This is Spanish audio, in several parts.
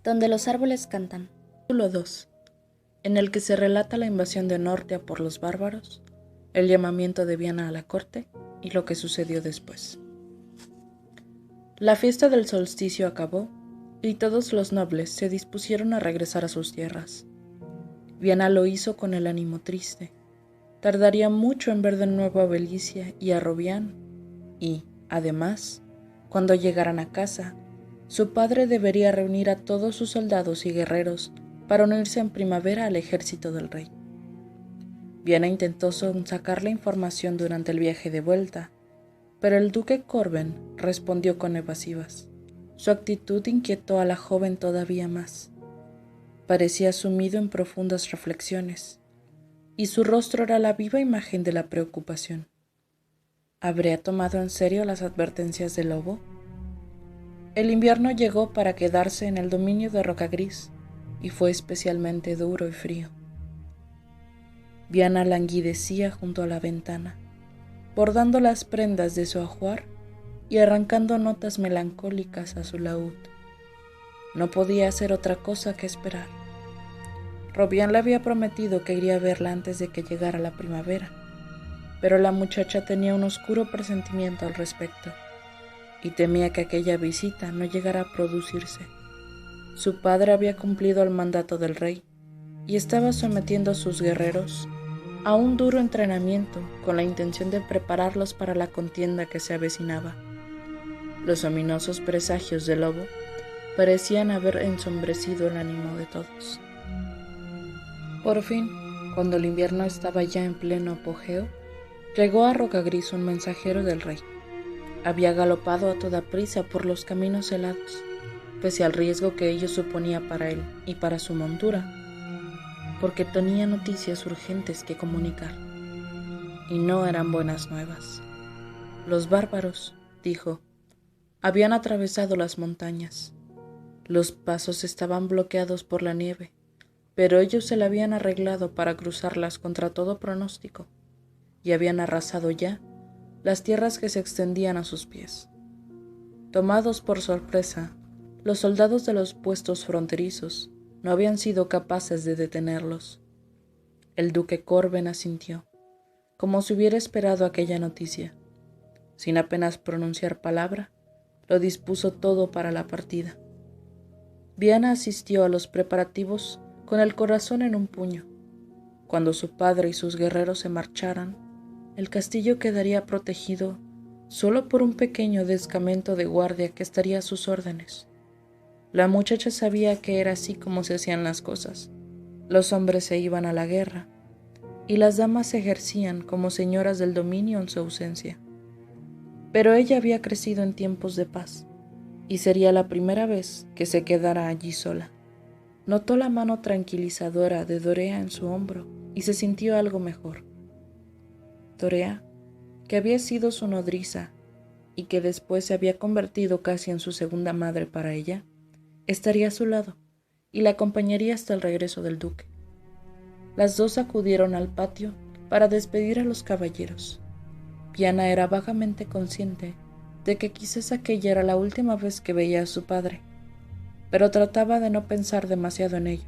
donde los árboles cantan. Capítulo 2, en el que se relata la invasión de Nortia por los bárbaros, el llamamiento de Viana a la corte y lo que sucedió después. La fiesta del solsticio acabó y todos los nobles se dispusieron a regresar a sus tierras. Viana lo hizo con el ánimo triste. Tardaría mucho en ver de nuevo a Belicia y a Robián y, además, cuando llegaran a casa, su padre debería reunir a todos sus soldados y guerreros para unirse en primavera al ejército del rey. Viana intentó sacar la información durante el viaje de vuelta, pero el duque Corben respondió con evasivas. Su actitud inquietó a la joven todavía más. Parecía sumido en profundas reflexiones, y su rostro era la viva imagen de la preocupación. ¿Habría tomado en serio las advertencias del lobo? El invierno llegó para quedarse en el dominio de Rocagris, y fue especialmente duro y frío. Viana languidecía junto a la ventana, bordando las prendas de su ajuar y arrancando notas melancólicas a su laúd. No podía hacer otra cosa que esperar. Robián le había prometido que iría a verla antes de que llegara la primavera, pero la muchacha tenía un oscuro presentimiento al respecto, y temía que aquella visita no llegara a producirse. Su padre había cumplido el mandato del rey, y estaba sometiendo a sus guerreros a un duro entrenamiento con la intención de prepararlos para la contienda que se avecinaba. Los ominosos presagios del lobo parecían haber ensombrecido el ánimo de todos. Por fin, cuando el invierno estaba ya en pleno apogeo, llegó a Rocagris un mensajero del rey. Había galopado a toda prisa por los caminos helados, pese al riesgo que ello suponía para él y para su montura, porque tenía noticias urgentes que comunicar. Y no eran buenas nuevas. Los bárbaros, dijo, habían atravesado las montañas. Los pasos estaban bloqueados por la nieve, pero ellos se la habían arreglado para cruzarlas contra todo pronóstico, y habían arrasado ya las tierras que se extendían a sus pies. Tomados por sorpresa, los soldados de los puestos fronterizos no habían sido capaces de detenerlos. El duque Corben asintió, como si hubiera esperado aquella noticia. Sin apenas pronunciar palabra, lo dispuso todo para la partida. Viana asistió a los preparativos con el corazón en un puño. Cuando su padre y sus guerreros se marcharan, el castillo quedaría protegido solo por un pequeño destacamento de guardia que estaría a sus órdenes. La muchacha sabía que era así como se hacían las cosas. Los hombres se iban a la guerra, y las damas se ejercían como señoras del dominio en su ausencia. Pero ella había crecido en tiempos de paz, y sería la primera vez que se quedara allí sola. Notó la mano tranquilizadora de Dorea en su hombro y se sintió algo mejor. Dorea, que había sido su nodriza y que después se había convertido casi en su segunda madre para ella, estaría a su lado y la acompañaría hasta el regreso del duque. Las dos acudieron al patio para despedir a los caballeros. Viana era vagamente consciente de que quizás aquella era la última vez que veía a su padre, pero trataba de no pensar demasiado en ello.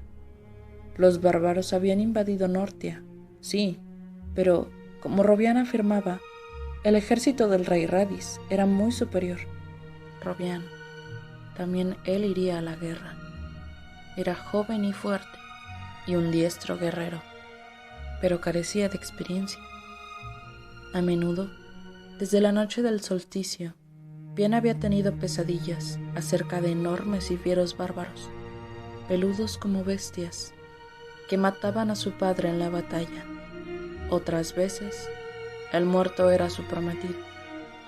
Los bárbaros habían invadido Nortia, sí, pero, como Robián afirmaba, el ejército del rey Radis era muy superior. Robián, también él iría a la guerra. Era joven y fuerte, y un diestro guerrero, pero carecía de experiencia. A menudo, desde la noche del solsticio, Viana había tenido pesadillas acerca de enormes y fieros bárbaros, peludos como bestias, que mataban a su padre en la batalla. Otras veces, el muerto era su prometido,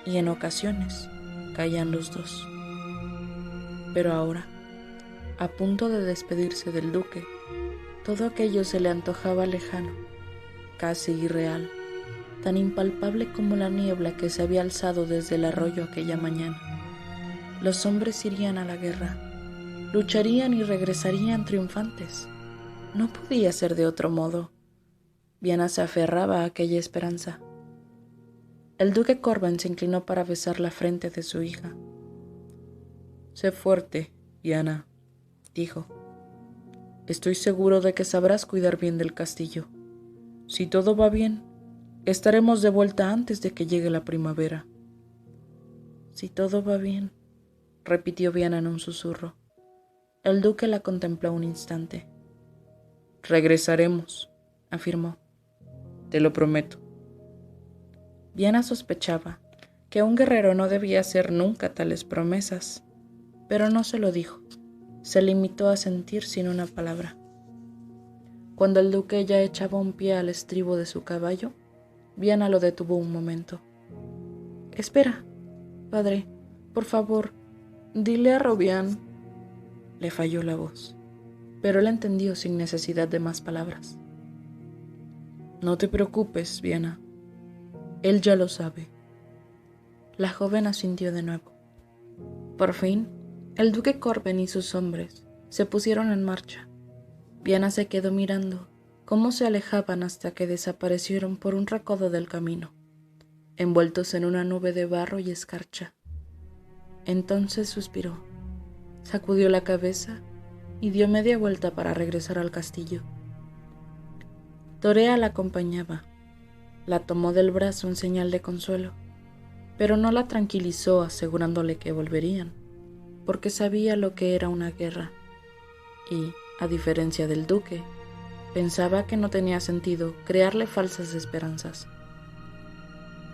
y en ocasiones caían los dos. Pero ahora, a punto de despedirse del duque, todo aquello se le antojaba lejano, casi irreal, tan impalpable como la niebla que se había alzado desde el arroyo aquella mañana. Los hombres irían a la guerra, lucharían y regresarían triunfantes. No podía ser de otro modo. Viana se aferraba a aquella esperanza. El duque Corben se inclinó para besar la frente de su hija. «Sé fuerte, Viana», dijo. Estoy seguro de que sabrás cuidar bien del castillo. Si todo va bien, estaremos de vuelta antes de que llegue la primavera. Si todo va bien, repitió Viana en un susurro. El duque la contempló un instante. Regresaremos, afirmó. Te lo prometo. Viana sospechaba que un guerrero no debía hacer nunca tales promesas, pero no se lo dijo. Se limitó a sentir sin una palabra. Cuando el duque ya echaba un pie al estribo de su caballo, Viana lo detuvo un momento. Espera, padre, por favor, dile a Robián. Le falló la voz, pero él entendió sin necesidad de más palabras. No te preocupes, Viana. Él ya lo sabe. La joven asintió de nuevo. Por fin, el duque Corben y sus hombres se pusieron en marcha. Viana se quedó mirando cómo se alejaban hasta que desaparecieron por un recodo del camino, envueltos en una nube de barro y escarcha. Entonces suspiró, sacudió la cabeza y dio media vuelta para regresar al castillo. Dorea la acompañaba. La tomó del brazo en señal de consuelo, pero no la tranquilizó asegurándole que volverían, porque sabía lo que era una guerra y, a diferencia del duque, pensaba que no tenía sentido crearle falsas esperanzas.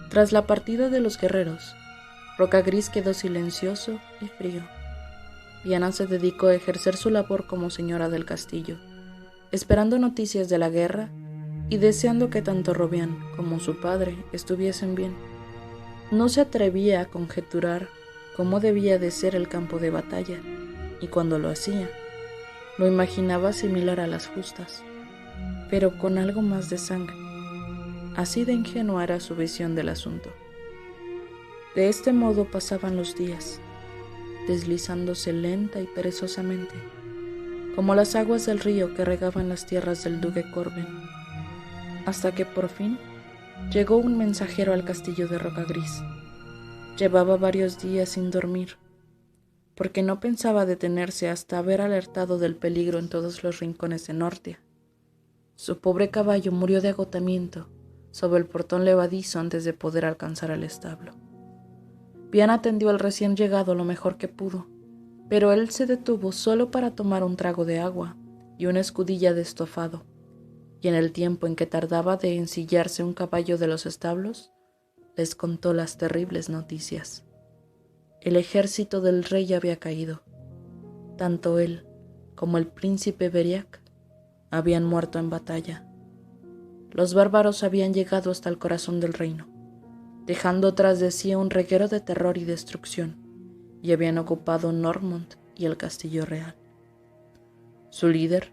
Tras la partida de los guerreros, Rocagris quedó silencioso y frío. Viana se dedicó a ejercer su labor como señora del castillo, esperando noticias de la guerra y deseando que tanto Robián como su padre estuviesen bien. No se atrevía a conjeturar cómo debía de ser el campo de batalla, y cuando lo hacía, lo imaginaba similar a las justas, pero con algo más de sangre. Así de ingenua era su visión del asunto. De este modo pasaban los días, deslizándose lenta y perezosamente, como las aguas del río que regaban las tierras del duque Corben, hasta que por fin llegó un mensajero al castillo de Rocagris. Llevaba varios días sin dormir, porque no pensaba detenerse hasta haber alertado del peligro en todos los rincones de Nortia. Su pobre caballo murió de agotamiento sobre el portón levadizo antes de poder alcanzar el establo. Viana atendió al recién llegado lo mejor que pudo, pero él se detuvo solo para tomar un trago de agua y una escudilla de estofado, y en el tiempo en que tardaba de ensillarse un caballo de los establos, les contó las terribles noticias. El ejército del rey había caído. Tanto él como el príncipe Beriac habían muerto en batalla. Los bárbaros habían llegado hasta el corazón del reino, dejando tras de sí un reguero de terror y destrucción, y habían ocupado Normont y el castillo real. Su líder,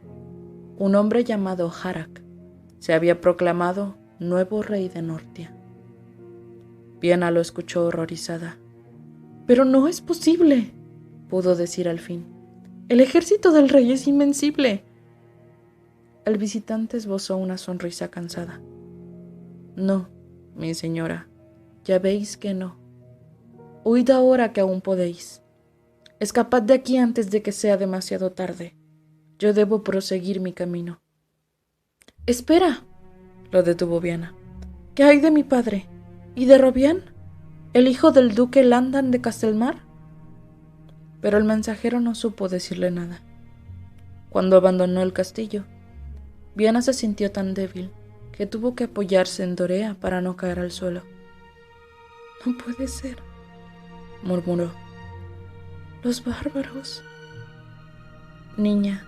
un hombre llamado Harak, se había proclamado nuevo rey de Nortia. Viana lo escuchó horrorizada. «¡Pero no es posible!», pudo decir al fin. «El ejército del rey es invencible». El visitante esbozó una sonrisa cansada. «No, mi señora, ya veis que no. Huid ahora que aún podéis. Escapad de aquí antes de que sea demasiado tarde. Yo debo proseguir mi camino». «¡Espera!», lo detuvo Viana. «¿Qué hay de mi padre? ¿Y de Robián, el hijo del duque Landan de Castelmar?». Pero el mensajero no supo decirle nada. Cuando abandonó el castillo, Viana se sintió tan débil que tuvo que apoyarse en Dorea para no caer al suelo. «No puede ser», murmuró. «Los bárbaros». «Niña,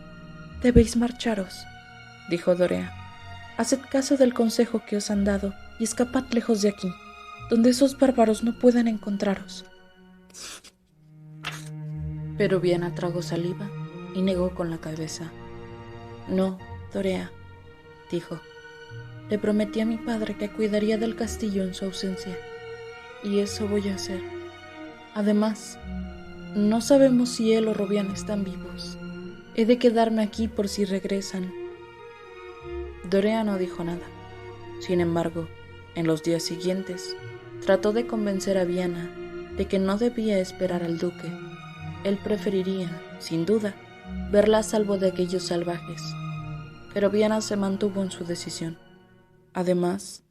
debéis marcharos», dijo Dorea. «Haced caso del consejo que os han dado y escapad lejos de aquí, donde esos bárbaros no puedan encontraros». Pero Viana tragó saliva y negó con la cabeza. «No, Dorea», dijo. «Le prometí a mi padre que cuidaría del castillo en su ausencia, y eso voy a hacer. Además, no sabemos si él o Robián están vivos. He de quedarme aquí por si regresan». Dorea no dijo nada. Sin embargo, en los días siguientes, trató de convencer a Viana de que no debía esperar al duque. Él preferiría, sin duda, verla a salvo de aquellos salvajes, pero Viana se mantuvo en su decisión. Además,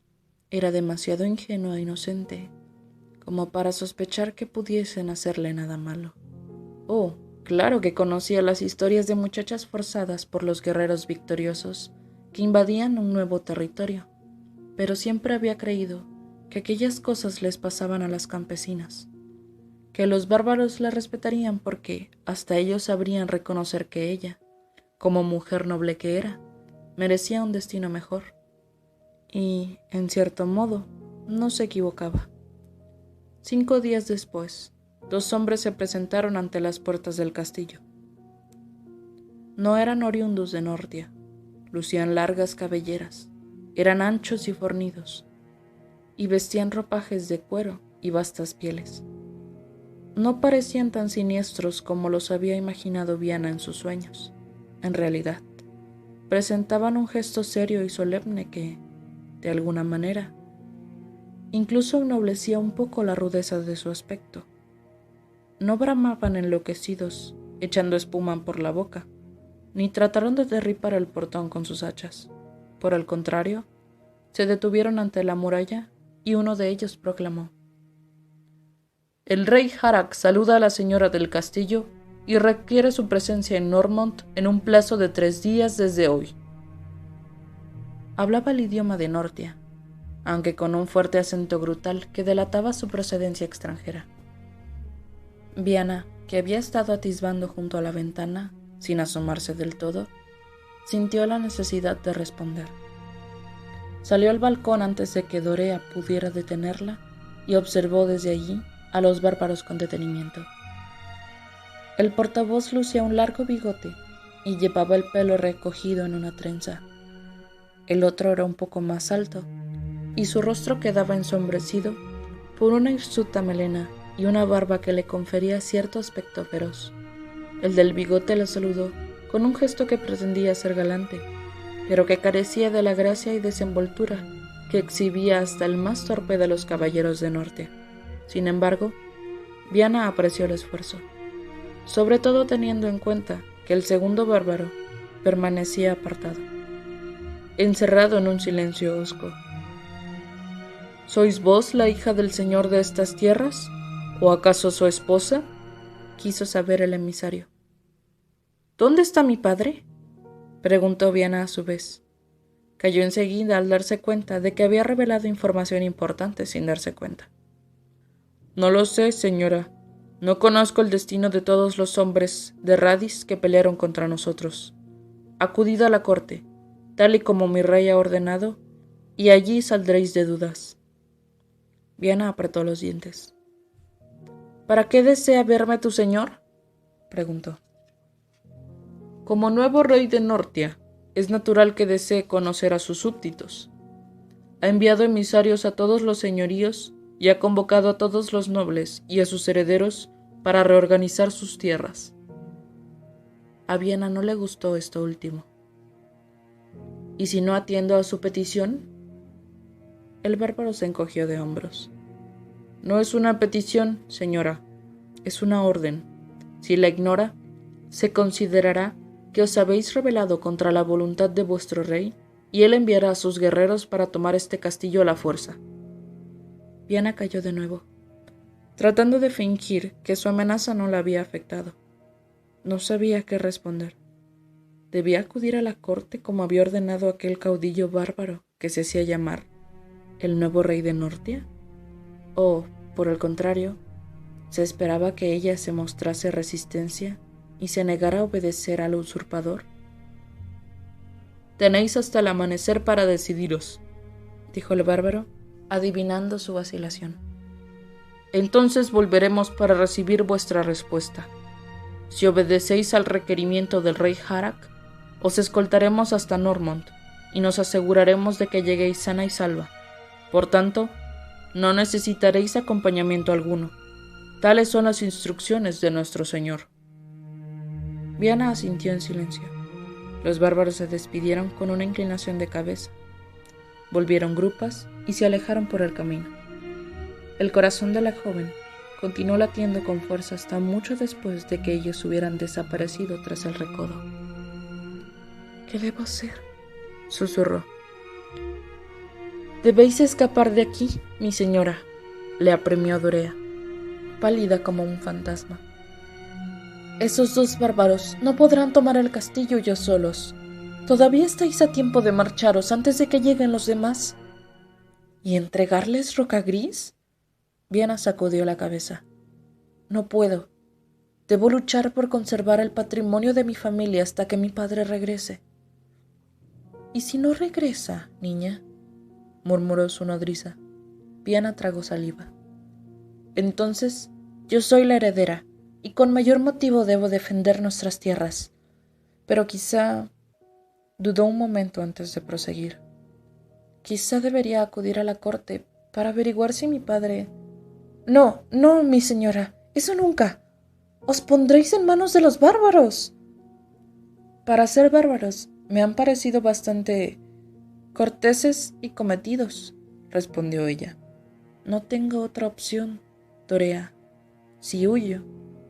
era demasiado ingenua e inocente como para sospechar que pudiesen hacerle nada malo. Oh, claro que conocía las historias de muchachas forzadas por los guerreros victoriosos que invadían un nuevo territorio, pero siempre había creído que aquellas cosas les pasaban a las campesinas, que los bárbaros la respetarían porque hasta ellos sabrían reconocer que ella, como mujer noble que era, merecía un destino mejor. Y, en cierto modo, no se equivocaba. 5 días después, 2 hombres se presentaron ante las puertas del castillo. No eran oriundos de Nortia, lucían largas cabelleras, eran anchos y fornidos, y vestían ropajes de cuero y vastas pieles. No parecían tan siniestros como los había imaginado Viana en sus sueños. En realidad, presentaban un gesto serio y solemne que, de alguna manera, incluso ennoblecía un poco la rudeza de su aspecto. No bramaban enloquecidos, echando espuma por la boca, ni trataron de derribar el portón con sus hachas. Por el contrario, se detuvieron ante la muralla y uno de ellos proclamó: «El rey Harak saluda a la señora del castillo y requiere su presencia en Normont en un plazo de 3 días desde hoy». Hablaba el idioma de Nortia, aunque con un fuerte acento grutal que delataba su procedencia extranjera. Viana, que había estado atisbando junto a la ventana, sin asomarse del todo, sintió la necesidad de responder. Salió al balcón antes de que Dorea pudiera detenerla y observó desde allí a los bárbaros con detenimiento. El portavoz lucía un largo bigote y llevaba el pelo recogido en una trenza. El otro era un poco más alto, y su rostro quedaba ensombrecido por una hirsuta melena y una barba que le confería cierto aspecto feroz. El del bigote la saludó con un gesto que pretendía ser galante, pero que carecía de la gracia y desenvoltura que exhibía hasta el más torpe de los caballeros de Norte. Sin embargo, Viana apreció el esfuerzo, sobre todo teniendo en cuenta que el segundo bárbaro permanecía apartado, encerrado en un silencio hosco. ¿Sois vos la hija del señor de estas tierras? ¿O acaso su esposa?, quiso saber el emisario. ¿Dónde está mi padre?, preguntó Viana a su vez. Cayó enseguida al darse cuenta de que había revelado información importante sin darse cuenta. No lo sé, señora. No conozco el destino de todos los hombres de Radis que pelearon contra nosotros. Acudid a la corte, tal y como mi rey ha ordenado, y allí saldréis de dudas. Viana apretó los dientes. ¿Para qué desea verme tu señor?, preguntó. Como nuevo rey de Nortia, es natural que desee conocer a sus súbditos. Ha enviado emisarios a todos los señoríos y ha convocado a todos los nobles y a sus herederos para reorganizar sus tierras. A Viana no le gustó esto último. ¿Y si no atiendo a su petición? El bárbaro se encogió de hombros. No es una petición, señora, es una orden. Si la ignora, se considerará que os habéis rebelado contra la voluntad de vuestro rey, y él enviará a sus guerreros para tomar este castillo a la fuerza. Viana cayó de nuevo, tratando de fingir que su amenaza no la había afectado. No sabía qué responder. ¿Debía acudir a la corte como había ordenado aquel caudillo bárbaro que se hacía llamar el nuevo rey de Nortia? ¿O, por el contrario, se esperaba que ella se mostrase resistencia y se negara a obedecer al usurpador? Tenéis hasta el amanecer para decidiros, dijo el bárbaro, adivinando su vacilación. Entonces volveremos para recibir vuestra respuesta. Si obedecéis al requerimiento del rey Harak, os escoltaremos hasta Normont y nos aseguraremos de que lleguéis sana y salva. Por tanto, no necesitaréis acompañamiento alguno. Tales son las instrucciones de nuestro señor. Viana asintió en silencio. Los bárbaros se despidieron con una inclinación de cabeza. Volvieron grupas y se alejaron por el camino. El corazón de la joven continuó latiendo con fuerza hasta mucho después de que ellos hubieran desaparecido tras el recodo. «¿Qué debo hacer?», susurró. «Debéis escapar de aquí, mi señora», le apremió Dorea, pálida como un fantasma. «Esos dos bárbaros no podrán tomar el castillo ellos solos. Todavía estáis a tiempo de marcharos antes de que lleguen los demás». «¿Y entregarles Rocagris?», Viana sacudió la cabeza. «No puedo. Debo luchar por conservar el patrimonio de mi familia hasta que mi padre regrese». «¿Y si no regresa, niña?», murmuró su nodriza. Viana tragó saliva. «Entonces, yo soy la heredera, y con mayor motivo debo defender nuestras tierras. Pero quizá…» Dudó un momento antes de proseguir. «Quizá debería acudir a la corte para averiguar si mi padre…» «No, no, mi señora, eso nunca. Os pondréis en manos de los bárbaros». «Para ser bárbaros me han parecido bastante corteses y cometidos», respondió ella. «No tengo otra opción, Dorea. Si huyo,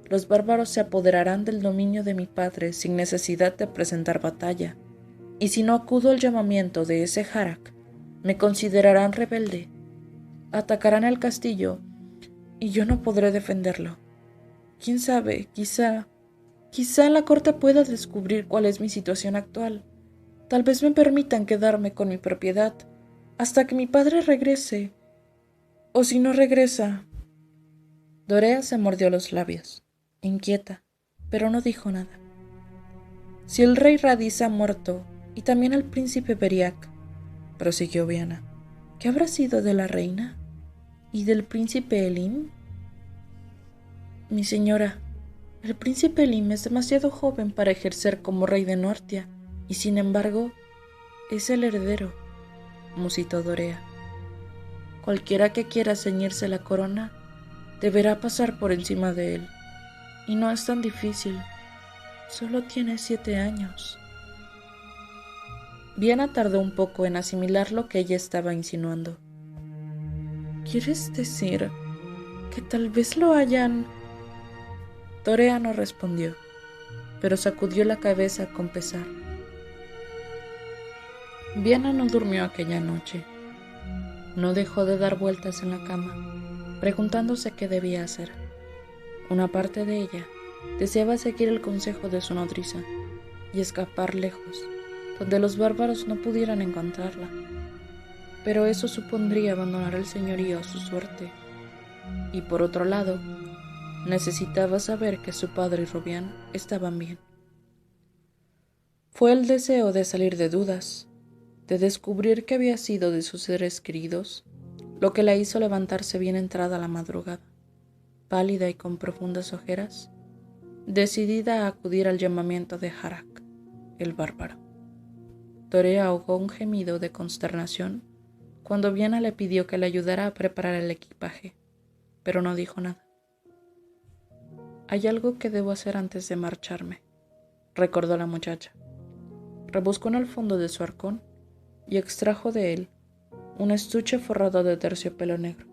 los bárbaros se apoderarán del dominio de mi padre sin necesidad de presentar batalla, y si no acudo al llamamiento de ese Harak, me considerarán rebelde, atacarán el castillo y yo no podré defenderlo. Quién sabe, quizá en la corte pueda descubrir cuál es mi situación actual. Tal vez me permitan quedarme con mi propiedad hasta que mi padre regrese. O si no regresa…» Dorea se mordió los labios, inquieta, pero no dijo nada. «Si el rey Radis ha muerto, y también el príncipe Beriak», prosiguió Viana, «¿qué habrá sido de la reina? ¿Y del príncipe Elim?». «Mi señora, el príncipe Elim es demasiado joven para ejercer como rey de Nortia, y sin embargo, es el heredero», musitó Dorea. «Cualquiera que quiera ceñirse la corona, deberá pasar por encima de él. Y no es tan difícil. Solo tiene 7 años». Viana tardó un poco en asimilar lo que ella estaba insinuando. «¿Quieres decir que tal vez lo hayan…?» Dorea no respondió, pero sacudió la cabeza con pesar. Viana no durmió aquella noche. No dejó de dar vueltas en la cama, preguntándose qué debía hacer. Una parte de ella deseaba seguir el consejo de su nodriza y escapar lejos, donde los bárbaros no pudieran encontrarla. Pero eso supondría abandonar el señorío a su suerte. Y por otro lado, necesitaba saber que su padre y Robian estaban bien. Fue el deseo de salir de dudas, de descubrir qué había sido de sus seres queridos, lo que la hizo levantarse bien entrada la madrugada, pálida y con profundas ojeras, decidida a acudir al llamamiento de Harak, el bárbaro. Dorea ahogó un gemido de consternación cuando Viana le pidió que le ayudara a preparar el equipaje, pero no dijo nada. «Hay algo que debo hacer antes de marcharme», recordó la muchacha. Rebuscó en el fondo de su arcón y extrajo de él un estuche forrado de terciopelo negro.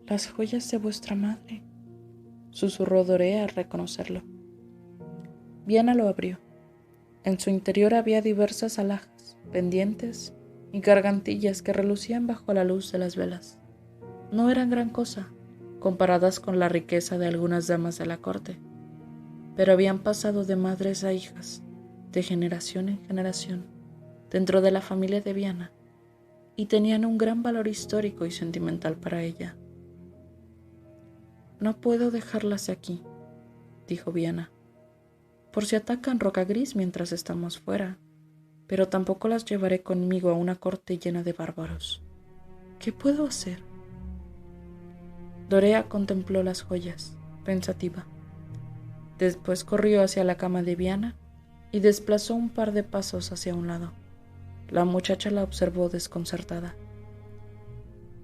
«Las joyas de vuestra madre», susurró Dorea al reconocerlo. Viana lo abrió. En su interior había diversas alhajas, pendientes y gargantillas que relucían bajo la luz de las velas. No eran gran cosa, comparadas con la riqueza de algunas damas de la corte, pero habían pasado de madres a hijas, de generación en generación, dentro de la familia de Viana, y tenían un gran valor histórico y sentimental para ella. «No puedo dejarlas aquí», dijo Viana, «por si atacan Rocagris mientras estamos fuera, pero tampoco las llevaré conmigo a una corte llena de bárbaros. ¿Qué puedo hacer?». Dorea contempló las joyas, pensativa. Después corrió hacia la cama de Viana y desplazó un par de pasos hacia un lado. La muchacha la observó desconcertada.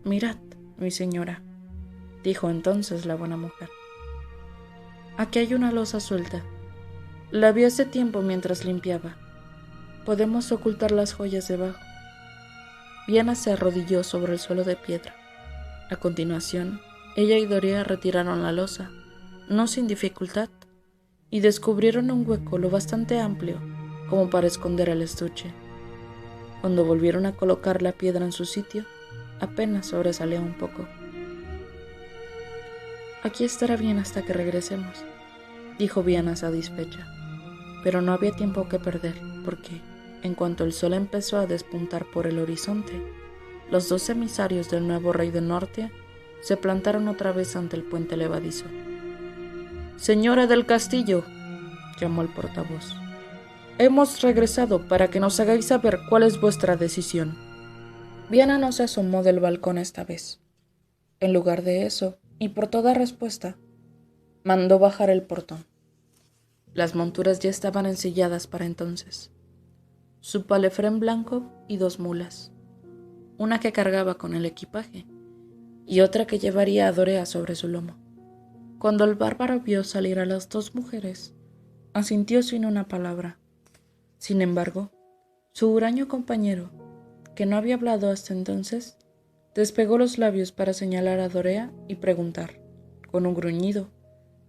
«Mirad, mi señora», dijo entonces la buena mujer. «Aquí hay una losa suelta. La vi hace tiempo mientras limpiaba. Podemos ocultar las joyas debajo». Viana se arrodilló sobre el suelo de piedra. A continuación, Ella y Dorea retiraron la losa, no sin dificultad, y descubrieron un hueco lo bastante amplio como para esconder el estuche. Cuando volvieron a colocar la piedra en su sitio, apenas sobresalía un poco. «Aquí estará bien hasta que regresemos», dijo Viana satisfecha. Pero no había tiempo que perder, porque, en cuanto el sol empezó a despuntar por el horizonte, los 2 emisarios del nuevo rey de Nortia se plantaron otra vez ante el puente levadizo. «Señora del castillo», llamó el portavoz, «hemos regresado para que nos hagáis saber cuál es vuestra decisión». Viana no se asomó del balcón esta vez. En lugar de eso, y por toda respuesta, mandó bajar el portón. Las monturas ya estaban ensilladas para entonces. Su palefrén blanco y 2 mulas, una que cargaba con el equipaje y otra que llevaría a Dorea sobre su lomo. Cuando el bárbaro vio salir a las 2 mujeres, asintió sin una palabra. Sin embargo, su huraño compañero, que no había hablado hasta entonces, despegó los labios para señalar a Dorea y preguntar, con un gruñido,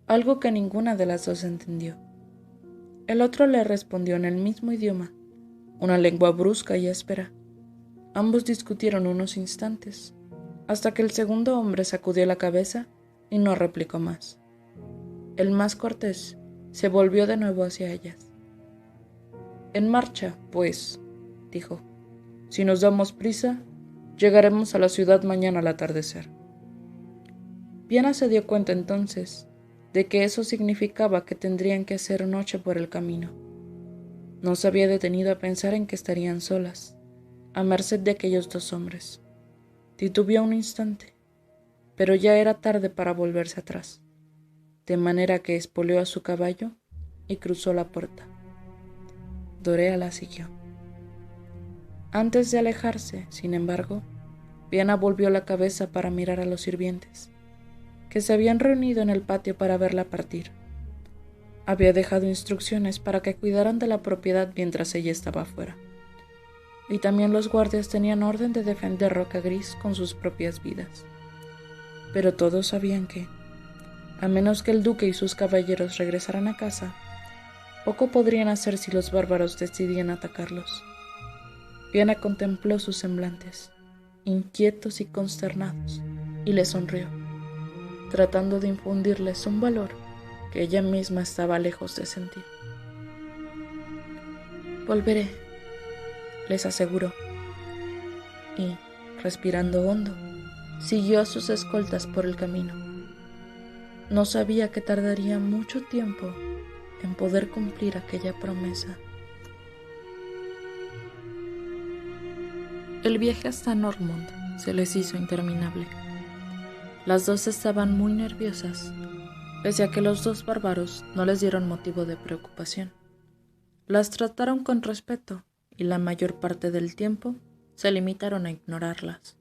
algo que ninguna de las 2 entendió. El otro le respondió en el mismo idioma, una lengua brusca y áspera. Ambos discutieron unos instantes, hasta que el segundo hombre sacudió la cabeza y no replicó más. El más cortés se volvió de nuevo hacia ellas. «En marcha, pues», dijo. «Si nos damos prisa, llegaremos a la ciudad mañana al atardecer». Viana se dio cuenta entonces de que eso significaba que tendrían que hacer noche por el camino. No se había detenido a pensar en que estarían solas, a merced de aquellos 2 hombres. Titubeó un instante, pero ya era tarde para volverse atrás, de manera que espoleó a su caballo y cruzó la puerta. Dorea la siguió. Antes de alejarse, sin embargo, Viana volvió la cabeza para mirar a los sirvientes, que se habían reunido en el patio para verla partir. Había dejado instrucciones para que cuidaran de la propiedad mientras ella estaba afuera. Y también los guardias tenían orden de defender Roca Gris con sus propias vidas. Pero todos sabían que, a menos que el duque y sus caballeros regresaran a casa, poco podrían hacer si los bárbaros decidían atacarlos. Viana contempló sus semblantes, inquietos y consternados, y le sonrió, tratando de infundirles un valor que ella misma estaba lejos de sentir. «Volveré», les aseguró, y, respirando hondo, siguió a sus escoltas por el camino. No sabía que tardaría mucho tiempo en poder cumplir aquella promesa. El viaje hasta Normund se les hizo interminable. Las 2 estaban muy nerviosas, pese a que los 2 bárbaros no les dieron motivo de preocupación. Las trataron con respeto y la mayor parte del tiempo se limitaron a ignorarlas.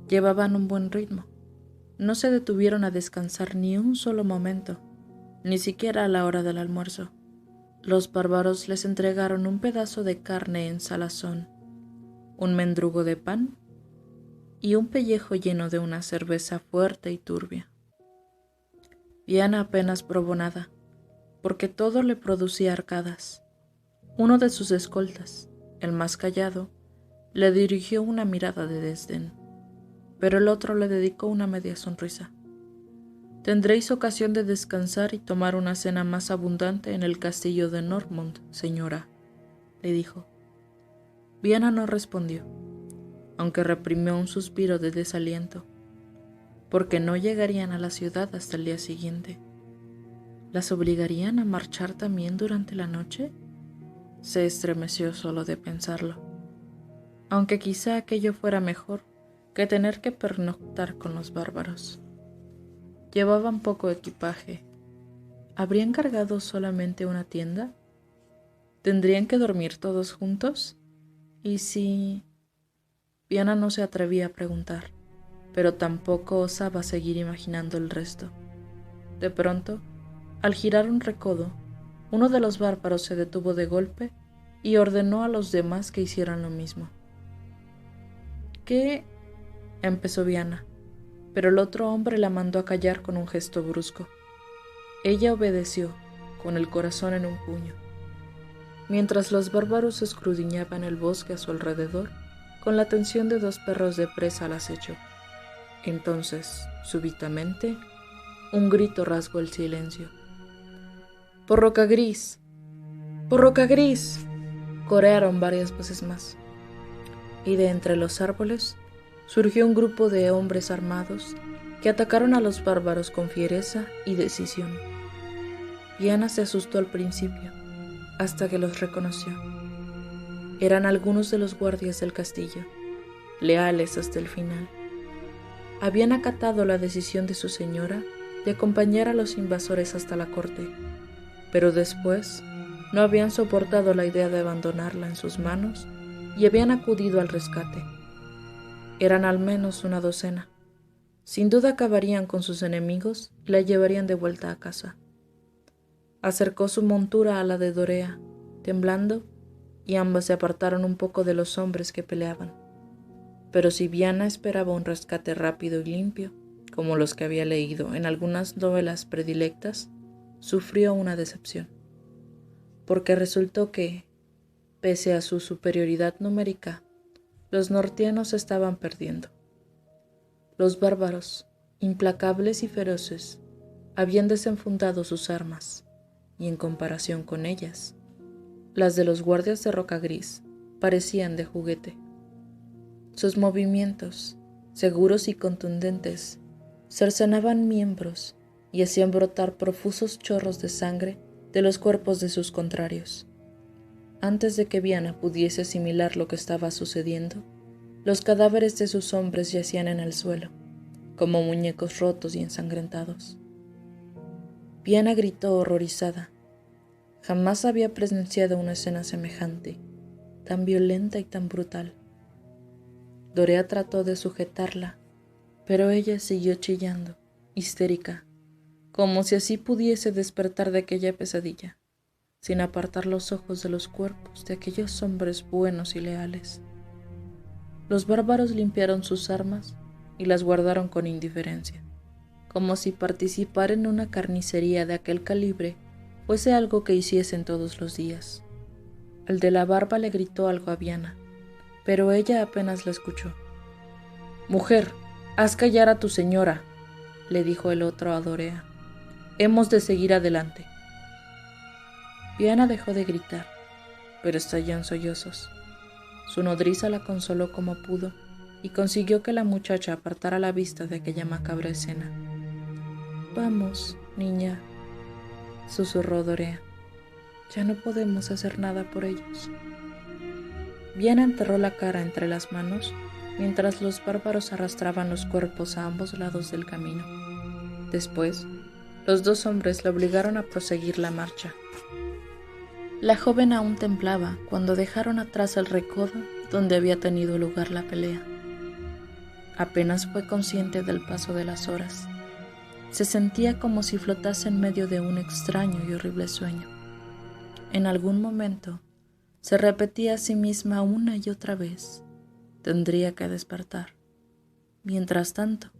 Llevaban un buen ritmo. No se detuvieron a descansar ni un solo momento, ni siquiera a la hora del almuerzo. Los bárbaros les entregaron un pedazo de carne en salazón, un mendrugo de pan y un pellejo lleno de una cerveza fuerte y turbia. Viana apenas probó nada, porque todo le producía arcadas. Uno de sus escoltas, el más callado, le dirigió una mirada de desdén, pero el otro le dedicó una media sonrisa. «Tendréis ocasión de descansar y tomar una cena más abundante en el castillo de Normund, señora», le dijo. Viana no respondió, aunque reprimió un suspiro de desaliento, porque no llegarían a la ciudad hasta el día siguiente. ¿Las obligarían a marchar también durante la noche? Se estremeció solo de pensarlo, aunque quizá aquello fuera mejor que tener que pernoctar con los bárbaros. Llevaban poco equipaje. ¿Habrían cargado solamente una tienda? ¿Tendrían que dormir todos juntos? ¿Y si...? Viana no se atrevía a preguntar, pero tampoco osaba seguir imaginando el resto. De pronto, al girar un recodo, uno de los bárbaros se detuvo de golpe y ordenó a los demás que hicieran lo mismo. «¿Qué?», empezó Viana, pero el otro hombre la mandó a callar con un gesto brusco. Ella obedeció, con el corazón en un puño. Mientras los bárbaros escudriñaban el bosque a su alrededor, con la atención de dos perros de presa al acecho. Entonces, súbitamente, un grito rasgó el silencio. ¡Por Rocagris! ¡Por Rocagris!, corearon varias voces más. Y de entre los árboles surgió un grupo de hombres armados que atacaron a los bárbaros con fiereza y decisión. Viana se asustó al principio, hasta que los reconoció. Eran algunos de los guardias del castillo, leales hasta el final. Habían acatado la decisión de su señora de acompañar a los invasores hasta la corte, pero después no habían soportado la idea de abandonarla en sus manos y habían acudido al rescate. Eran al menos una docena. Sin duda acabarían con sus enemigos y la llevarían de vuelta a casa. Acercó su montura a la de Dorea, temblando, y ambas se apartaron un poco de los hombres que peleaban. Pero si Viana esperaba un rescate rápido y limpio, como los que había leído en algunas novelas predilectas, sufrió una decepción. Porque resultó que, pese a su superioridad numérica, los nortianos estaban perdiendo. Los bárbaros, implacables y feroces, habían desenfundado sus armas, y en comparación con ellas, las de los guardias de Rocagris parecían de juguete. Sus movimientos, seguros y contundentes, cercenaban miembros y hacían brotar profusos chorros de sangre de los cuerpos de sus contrarios. Antes de que Viana pudiese asimilar lo que estaba sucediendo, los cadáveres de sus hombres yacían en el suelo, como muñecos rotos y ensangrentados. Viana gritó horrorizada. Jamás había presenciado una escena semejante, tan violenta y tan brutal. Dorea trató de sujetarla, pero ella siguió chillando, histérica, como si así pudiese despertar de aquella pesadilla, sin apartar los ojos de los cuerpos de aquellos hombres buenos y leales. Los bárbaros limpiaron sus armas y las guardaron con indiferencia, como si participar en una carnicería de aquel calibre fuese algo que hiciesen todos los días. El de la barba le gritó algo a Viana, pero ella apenas la escuchó. «Mujer, haz callar a tu señora», le dijo el otro a Dorea. «Hemos de seguir adelante». Viana dejó de gritar, pero estalló en sollozos. Su nodriza la consoló como pudo y consiguió que la muchacha apartara la vista de aquella macabra escena. «Vamos, niña», susurró Dorea. «Ya no podemos hacer nada por ellos». Viana enterró la cara entre las manos mientras los bárbaros arrastraban los cuerpos a ambos lados del camino. Después, los dos hombres la obligaron a proseguir la marcha. La joven aún temblaba cuando dejaron atrás el recodo donde había tenido lugar la pelea. Apenas fue consciente del paso de las horas. Se sentía como si flotase en medio de un extraño y horrible sueño. En algún momento, se repetía a sí misma una y otra vez: tendría que despertar. Mientras tanto,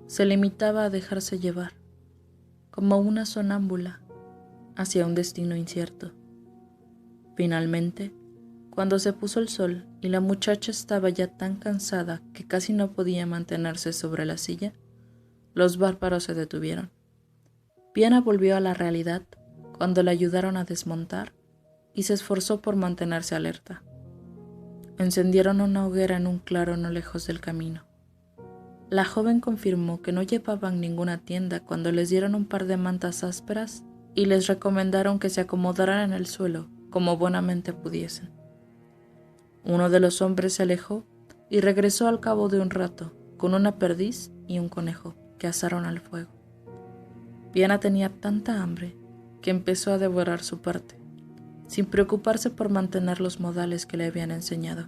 se limitaba a dejarse llevar, como una sonámbula, hacia un destino incierto. Finalmente, cuando se puso el sol y la muchacha estaba ya tan cansada que casi no podía mantenerse sobre la silla, los bárbaros se detuvieron. Viana volvió a la realidad cuando la ayudaron a desmontar y se esforzó por mantenerse alerta. Encendieron una hoguera en un claro no lejos del camino. La joven confirmó que no llevaban ninguna tienda cuando les dieron un par de mantas ásperas y les recomendaron que se acomodaran en el suelo como buenamente pudiesen. Uno de los hombres se alejó y regresó al cabo de un rato con una perdiz y un conejo que asaron al fuego. Viana tenía tanta hambre que empezó a devorar su parte, sin preocuparse por mantener los modales que le habían enseñado.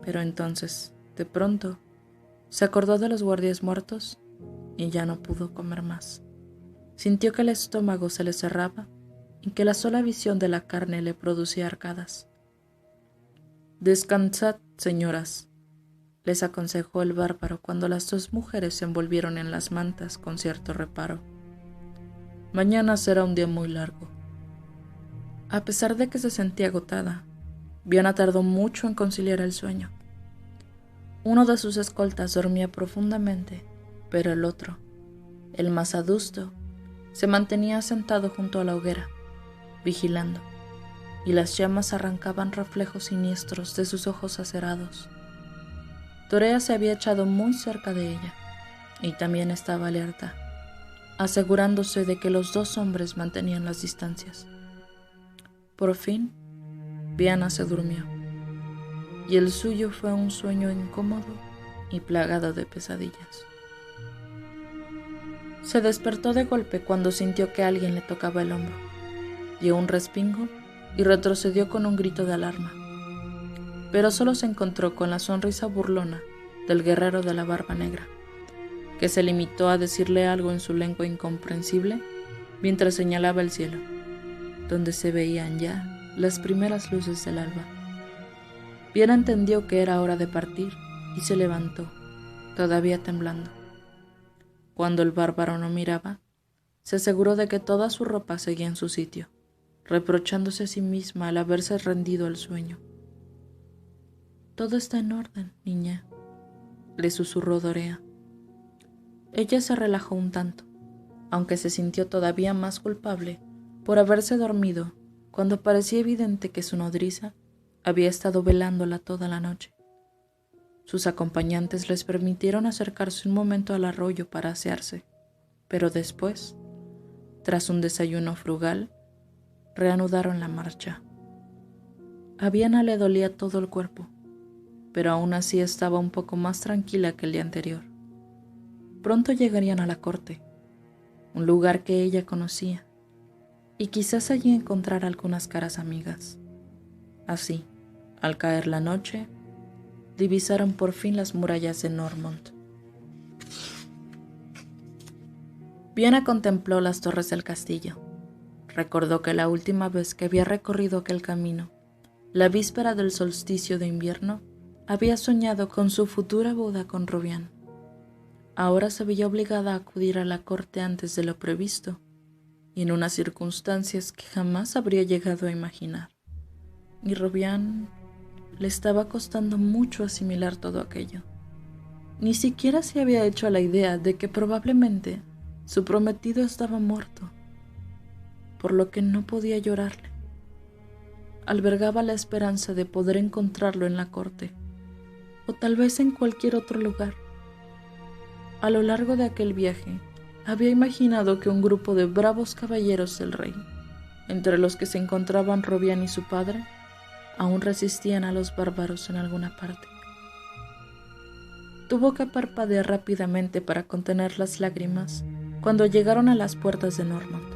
Pero entonces, de pronto, se acordó de los guardias muertos y ya no pudo comer más. Sintió que el estómago se le cerraba y que la sola visión de la carne le producía arcadas. «Descansad, señoras», les aconsejó el bárbaro cuando las dos mujeres se envolvieron en las mantas con cierto reparo. Mañana será un día muy largo. A pesar de que se sentía agotada, Viana tardó mucho en conciliar el sueño. Uno de sus escoltas dormía profundamente, pero el otro, el más adusto, se mantenía sentado junto a la hoguera, vigilando, y las llamas arrancaban reflejos siniestros de sus ojos acerados. Torea se había echado muy cerca de ella, y también estaba alerta, asegurándose de que los dos hombres mantenían las distancias. Por fin, Viana se durmió, y el suyo fue un sueño incómodo y plagado de pesadillas. Se despertó de golpe cuando sintió que alguien le tocaba el hombro. Dio un respingo y retrocedió con un grito de alarma, pero solo se encontró con la sonrisa burlona del guerrero de la barba negra, que se limitó a decirle algo en su lengua incomprensible mientras señalaba el cielo, donde se veían ya las primeras luces del alba. Viana entendió que era hora de partir y se levantó, todavía temblando. Cuando el bárbaro no miraba, se aseguró de que toda su ropa seguía en su sitio, reprochándose a sí misma al haberse rendido al sueño. «Todo está en orden, niña», le susurró Dorea. Ella se relajó un tanto, aunque se sintió todavía más culpable por haberse dormido cuando parecía evidente que su nodriza había estado velándola toda la noche. Sus acompañantes les permitieron acercarse un momento al arroyo para asearse, pero después, tras un desayuno frugal, reanudaron la marcha. A Viana le dolía todo el cuerpo, pero aún así estaba un poco más tranquila que el día anterior. Pronto llegarían a la corte, un lugar que ella conocía, y quizás allí encontrara algunas caras amigas. Así, al caer la noche, divisaron por fin las murallas de Noirmont. Viana contempló las torres del castillo. Recordó que la última vez que había recorrido aquel camino, la víspera del solsticio de invierno, había soñado con su futura boda con Robián. Ahora se veía obligada a acudir a la corte antes de lo previsto, y en unas circunstancias que jamás habría llegado a imaginar. Y Robián le estaba costando mucho asimilar todo aquello. Ni siquiera se había hecho a la idea de que probablemente su prometido estaba muerto, por lo que no podía llorarle. Albergaba la esperanza de poder encontrarlo en la corte, o tal vez en cualquier otro lugar. A lo largo de aquel viaje, había imaginado que un grupo de bravos caballeros del rey, entre los que se encontraban Robián y su padre, aún resistían a los bárbaros en alguna parte. Tuvo que parpadear rápidamente para contener las lágrimas cuando llegaron a las puertas de Noirmont.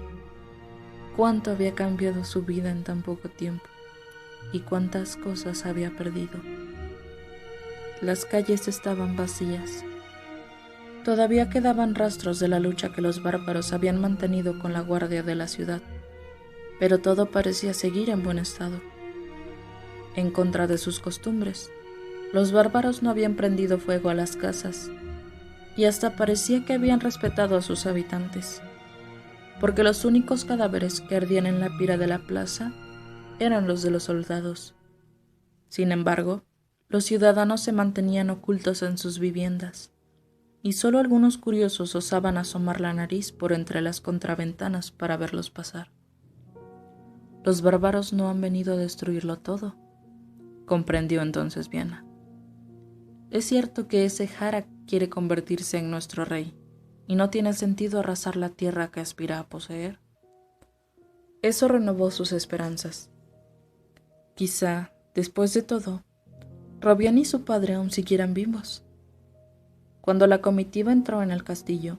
Cuánto había cambiado su vida en tan poco tiempo, y cuántas cosas había perdido. Las calles estaban vacías. Todavía quedaban rastros de la lucha que los bárbaros habían mantenido con la guardia de la ciudad, pero todo parecía seguir en buen estado. En contra de sus costumbres, los bárbaros no habían prendido fuego a las casas, y hasta parecía que habían respetado a sus habitantes, porque los únicos cadáveres que ardían en la pira de la plaza eran los de los soldados. Sin embargo, los ciudadanos se mantenían ocultos en sus viviendas, y solo algunos curiosos osaban asomar la nariz por entre las contraventanas para verlos pasar. Los bárbaros no han venido a destruirlo todo, comprendió entonces Viana. Es cierto que ese Jara quiere convertirse en nuestro rey, y no tiene sentido arrasar la tierra que aspira a poseer. Eso renovó sus esperanzas. Quizá, después de todo, Robián y su padre aún siguieran vivos. Cuando la comitiva entró en el castillo,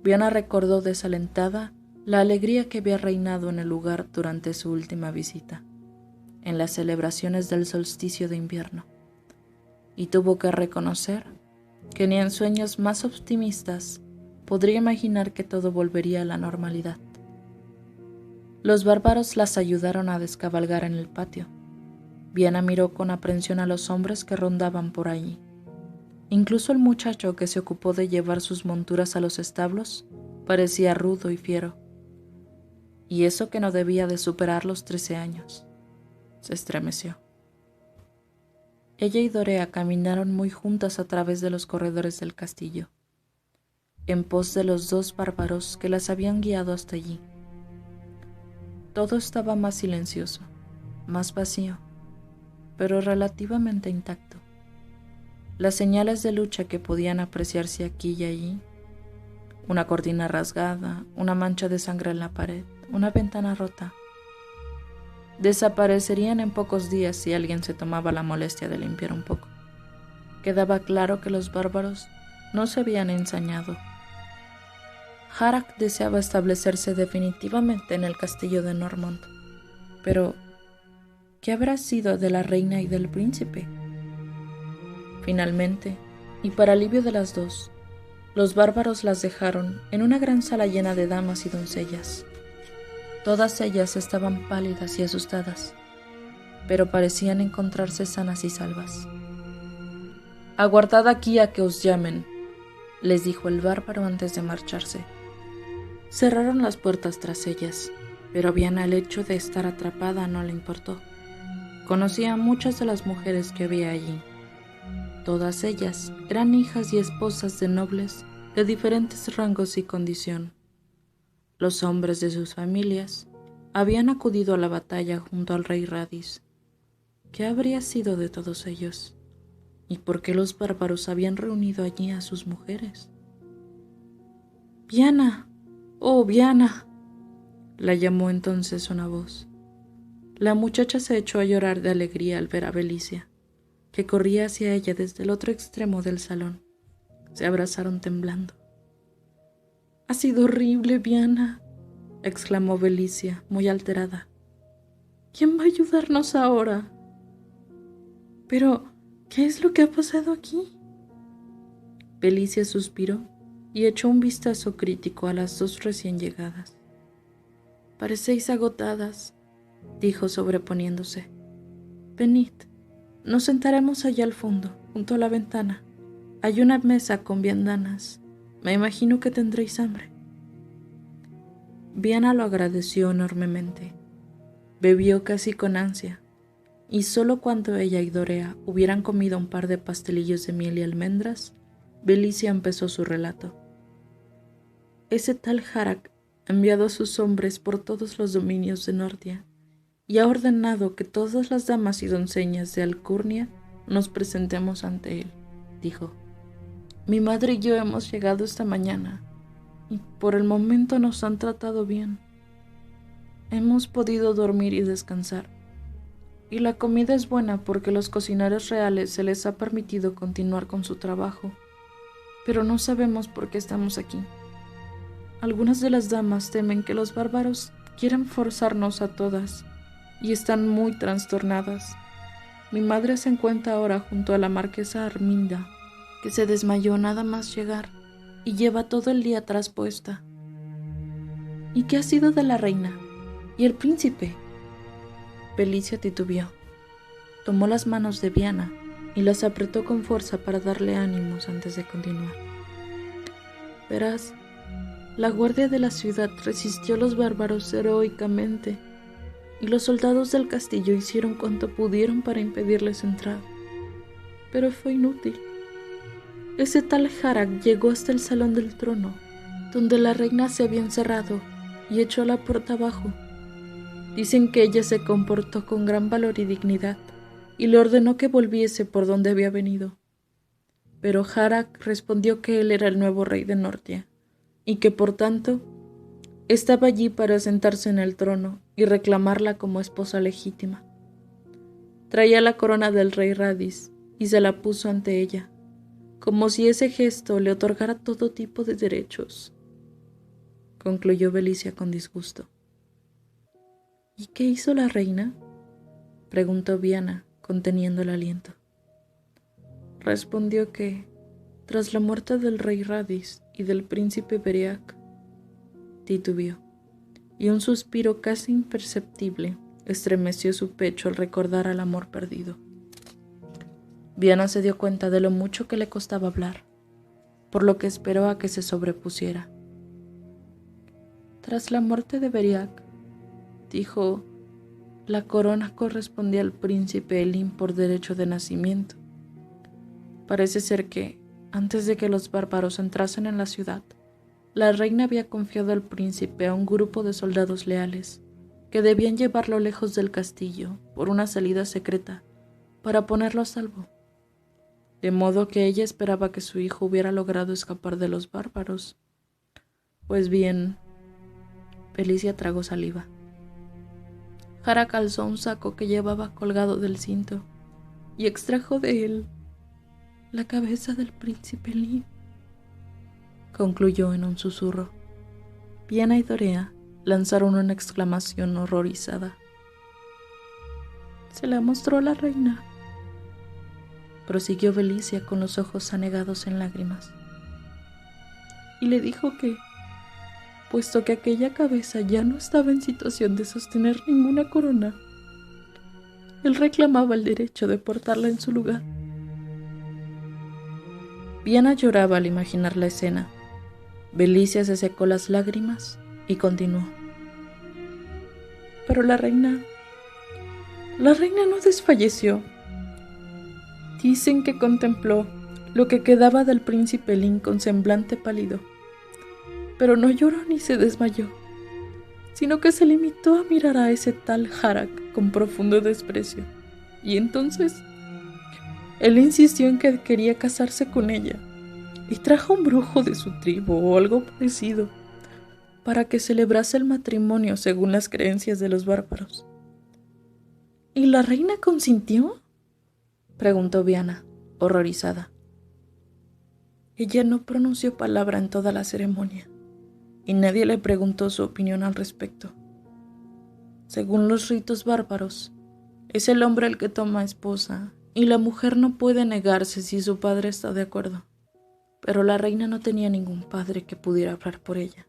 Viana recordó desalentada la alegría que había reinado en el lugar durante su última visita, en las celebraciones del solsticio de invierno, y tuvo que reconocer que ni en sueños más optimistas podría imaginar que todo volvería a la normalidad. Los bárbaros las ayudaron a descabalgar en el patio. Viana miró con aprensión a los hombres que rondaban por allí, Incluso el muchacho que se ocupó de llevar sus monturas a los establos parecía rudo y fiero. Y eso que no debía de superar los 13 años. Se estremeció. Ella y Dorea caminaron muy juntas a través de los corredores del castillo, en pos de los 2 bárbaros que las habían guiado hasta allí. Todo estaba más silencioso, más vacío, pero relativamente intacto. Las señales de lucha que podían apreciarse aquí y allí, una cortina rasgada, una mancha de sangre en la pared, una ventana rota, desaparecerían en pocos días si alguien se tomaba la molestia de limpiar un poco. Quedaba claro que los bárbaros no se habían ensañado. Harald deseaba establecerse definitivamente en el castillo de Normond. Pero, ¿qué habrá sido de la reina y del príncipe? Finalmente, y para alivio de las dos, los bárbaros las dejaron en una gran sala llena de damas y doncellas. Todas ellas estaban pálidas y asustadas, pero parecían encontrarse sanas y salvas. «Aguardad aquí a que os llamen», les dijo el bárbaro antes de marcharse. Cerraron las puertas tras ellas, pero Viana el hecho de estar atrapada no le importó. Conocía a muchas de las mujeres que había allí. Todas ellas eran hijas y esposas de nobles de diferentes rangos y condición. Los hombres de sus familias habían acudido a la batalla junto al rey Radis. ¿Qué habría sido de todos ellos? ¿Y por qué los bárbaros habían reunido allí a sus mujeres? «Viana, oh Viana», la llamó entonces una voz. La muchacha se echó a llorar de alegría al ver a Belicia, que corría hacia ella desde el otro extremo del salón. Se abrazaron temblando. «Ha sido horrible, Viana», exclamó Belicia, muy alterada. «¿Quién va a ayudarnos ahora?» «Pero, ¿qué es lo que ha pasado aquí?». Belicia suspiró y echó un vistazo crítico a las 2 recién llegadas. «Parecéis agotadas», dijo sobreponiéndose. «Venid, nos sentaremos allá al fondo, junto a la ventana. Hay una mesa con viandanas. Me imagino que tendréis hambre». Viana lo agradeció enormemente. Bebió casi con ansia, y solo cuando ella y Dorea hubieran comido un par de pastelillos de miel y almendras, Belicia empezó su relato. Ese tal Harald ha enviado a sus hombres por todos los dominios de Nordia y ha ordenado que todas las damas y doncellas de Alcurnia nos presentemos ante él, dijo. Mi madre y yo hemos llegado esta mañana y por el momento nos han tratado bien. Hemos podido dormir y descansar. Y la comida es buena porque los cocineros reales se les ha permitido continuar con su trabajo, pero no sabemos por qué estamos aquí. Algunas de las damas temen que los bárbaros quieren forzarnos a todas y están muy trastornadas. Mi madre se encuentra ahora junto a la marquesa Arminda, que se desmayó nada más llegar y lleva todo el día traspuesta. ¿Y qué ha sido de la reina? ¿Y el príncipe? Belicia titubeó. Tomó las manos de Viana y las apretó con fuerza para darle ánimos antes de continuar. Verás, la guardia de la ciudad resistió a los bárbaros heroicamente y los soldados del castillo hicieron cuanto pudieron para impedirles entrar. Pero fue inútil. Ese tal Harald llegó hasta el salón del trono, donde la reina se había encerrado, y echó la puerta abajo. Dicen que ella se comportó con gran valor y dignidad, y le ordenó que volviese por donde había venido. Pero Harald respondió que él era el nuevo rey de Nordia, y que por tanto estaba allí para sentarse en el trono y reclamarla como esposa legítima. Traía la corona del rey Radis y se la puso ante ella, como si ese gesto le otorgara todo tipo de derechos. Concluyó Belicia con disgusto. ¿Y qué hizo la reina?, preguntó Viana, conteniendo el aliento. Respondió que, tras la muerte del rey Radis y del príncipe Beriac, titubeó, y un suspiro casi imperceptible estremeció su pecho al recordar al amor perdido. Viana se dio cuenta de lo mucho que le costaba hablar, por lo que esperó a que se sobrepusiera. Tras la muerte de Beriac, dijo, la corona correspondía al príncipe Elín por derecho de nacimiento. Parece ser que, antes de que los bárbaros entrasen en la ciudad, la reina había confiado al príncipe a un grupo de soldados leales que debían llevarlo lejos del castillo por una salida secreta para ponerlo a salvo. De modo que ella esperaba que su hijo hubiera logrado escapar de los bárbaros. Pues bien, Felicia tragó saliva. Jara calzó un saco que llevaba colgado del cinto y extrajo de él la cabeza del príncipe Elín. Concluyó en un susurro. Viana y Dorea lanzaron una exclamación horrorizada. Se la mostró a la reina, prosiguió Felicia con los ojos anegados en lágrimas. Y le dijo que, puesto que aquella cabeza ya no estaba en situación de sostener ninguna corona, él reclamaba el derecho de portarla en su lugar. Viana lloraba al imaginar la escena. Felicia se secó las lágrimas y continuó. Pero la reina no desfalleció. Dicen que contempló lo que quedaba del príncipe Elín con semblante pálido, pero no lloró ni se desmayó, sino que se limitó a mirar a ese tal Harak con profundo desprecio. Y entonces, él insistió en que quería casarse con ella, y trajo un brujo de su tribu o algo parecido, para que celebrase el matrimonio según las creencias de los bárbaros. ¿Y la reina consintió?, preguntó Viana, horrorizada. Ella no pronunció palabra en toda la ceremonia, y nadie le preguntó su opinión al respecto. Según los ritos bárbaros, es el hombre el que toma esposa, y la mujer no puede negarse si su padre está de acuerdo. Pero la reina no tenía ningún padre que pudiera hablar por ella.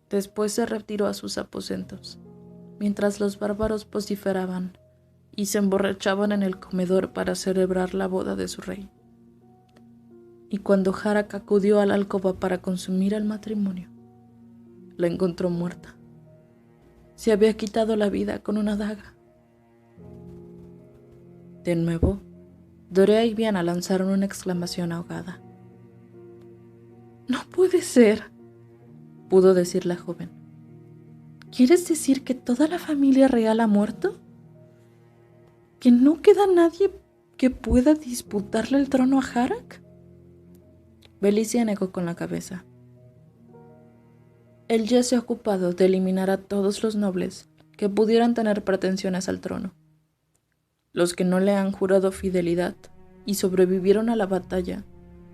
Después se retiró a sus aposentos, mientras los bárbaros vociferaban y se emborrachaban en el comedor para celebrar la boda de su rey. Y cuando Harak acudió a la alcoba para consumir el matrimonio, la encontró muerta. Se había quitado la vida con una daga. De nuevo, Dorea y Viana lanzaron una exclamación ahogada. «No puede ser», pudo decir la joven. «¿Quieres decir que toda la familia real ha muerto? ¿Que no queda nadie que pueda disputarle el trono a Harak?» Felicia negó con la cabeza. Él ya se ha ocupado de eliminar a todos los nobles que pudieran tener pretensiones al trono. Los que no le han jurado fidelidad y sobrevivieron a la batalla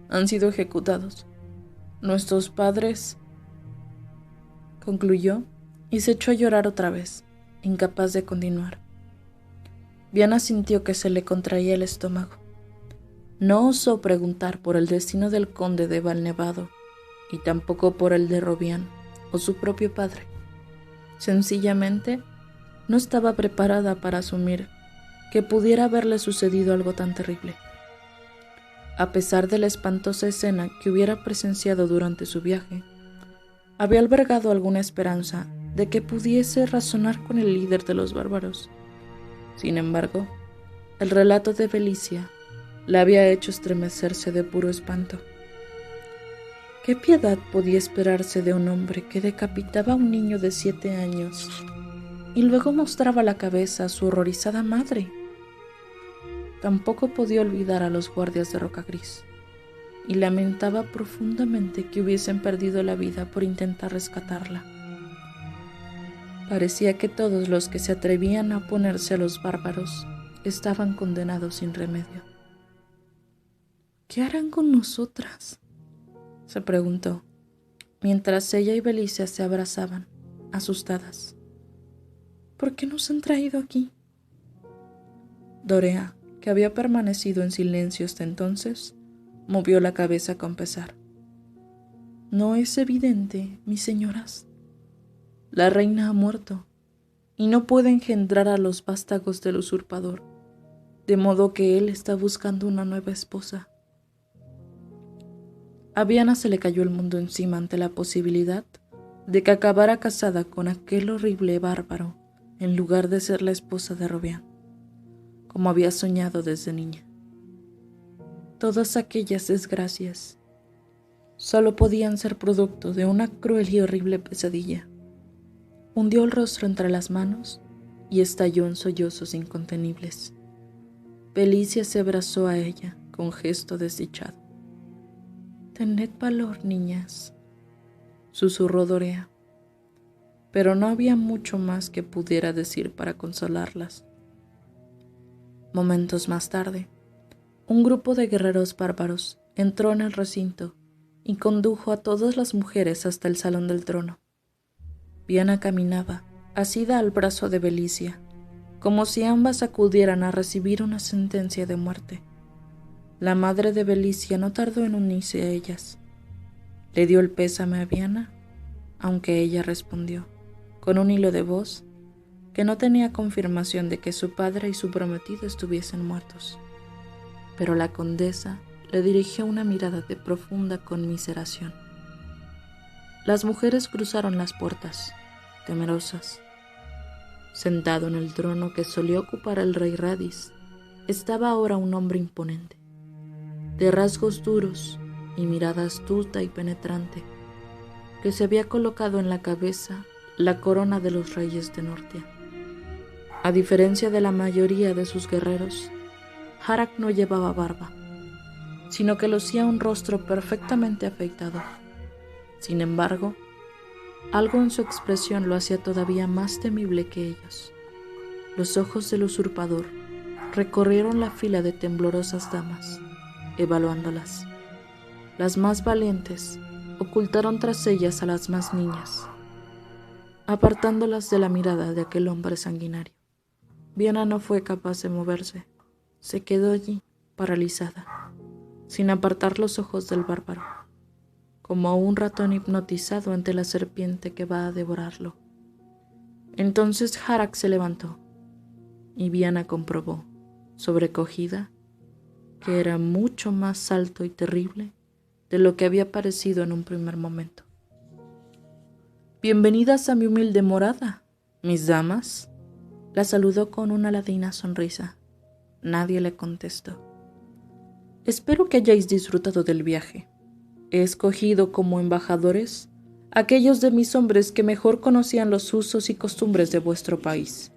han sido ejecutados. Nuestros padres, concluyó, y se echó a llorar otra vez, incapaz de continuar. Viana sintió que se le contraía el estómago. No osó preguntar por el destino del conde de Valnevado, y tampoco por el de Robián o su propio padre. Sencillamente, no estaba preparada para asumir que pudiera haberle sucedido algo tan terrible. A pesar de la espantosa escena que hubiera presenciado durante su viaje, había albergado alguna esperanza de que pudiese razonar con el líder de los bárbaros. Sin embargo, el relato de Felicia la había hecho estremecerse de puro espanto. ¿Qué piedad podía esperarse de un hombre que decapitaba a un niño de 7 años y luego mostraba la cabeza a su horrorizada madre? Tampoco podía olvidar a los guardias de Roca Gris, y lamentaba profundamente que hubiesen perdido la vida por intentar rescatarla. Parecía que todos los que se atrevían a oponerse a los bárbaros estaban condenados sin remedio. ¿Qué harán con nosotras?, se preguntó, mientras ella y Felicia se abrazaban, asustadas. ¿Por qué nos han traído aquí? Dorea, que había permanecido en silencio hasta entonces, movió la cabeza con pesar. «¿No es evidente, mis señoras? La reina ha muerto, y no puede engendrar a los vástagos del usurpador. de modo que él está buscando una nueva esposa. A Viana se le cayó el mundo encima ante la posibilidad de que acabara casada con aquel horrible bárbaro en lugar de ser la esposa de Robián, como había soñado desde niña. Todas aquellas desgracias solo podían ser producto de una cruel y horrible pesadilla. Hundió el rostro entre las manos y estalló en sollozos incontenibles. Felicia se abrazó a ella con gesto desdichado. «Tened valor, niñas», susurró Dorea, pero no había mucho más que pudiera decir para consolarlas. Momentos más tarde, un grupo de guerreros bárbaros entró en el recinto y condujo a todas las mujeres hasta el salón del trono. Viana caminaba, asida al brazo de Felicia, como si ambas acudieran a recibir una sentencia de muerte. La madre de Felicia no tardó en unirse a ellas. Le dio el pésame a Viana, aunque ella respondió, con un hilo de voz, que no tenía confirmación de que su padre y su prometido estuviesen muertos. Pero la condesa le dirigió una mirada de profunda conmiseración. Las mujeres cruzaron las puertas, temerosas. Sentado en el trono que solía ocupar el rey Radis, estaba ahora un hombre imponente, de rasgos duros y mirada astuta y penetrante, que se había colocado en la cabeza la corona de los reyes de Nortia. A diferencia de la mayoría de sus guerreros, Harak no llevaba barba, sino que lucía un rostro perfectamente afeitado. Sin embargo, algo en su expresión lo hacía todavía más temible que ellos. Los ojos del usurpador recorrieron la fila de temblorosas damas, evaluándolas. Las más valientes ocultaron tras ellas a las más niñas, apartándolas de la mirada de aquel hombre sanguinario. Viana no fue capaz de moverse. Se quedó allí, paralizada, sin apartar los ojos del bárbaro, como un ratón hipnotizado ante la serpiente que va a devorarlo. Entonces Harak se levantó, y Viana comprobó, sobrecogida, que era mucho más alto y terrible de lo que había parecido en un primer momento. «Bienvenidas a mi humilde morada, mis damas», la saludó con una ladina sonrisa. Nadie le contestó. «Espero que hayáis disfrutado del viaje. He escogido como embajadores aquellos de mis hombres que mejor conocían los usos y costumbres de vuestro país,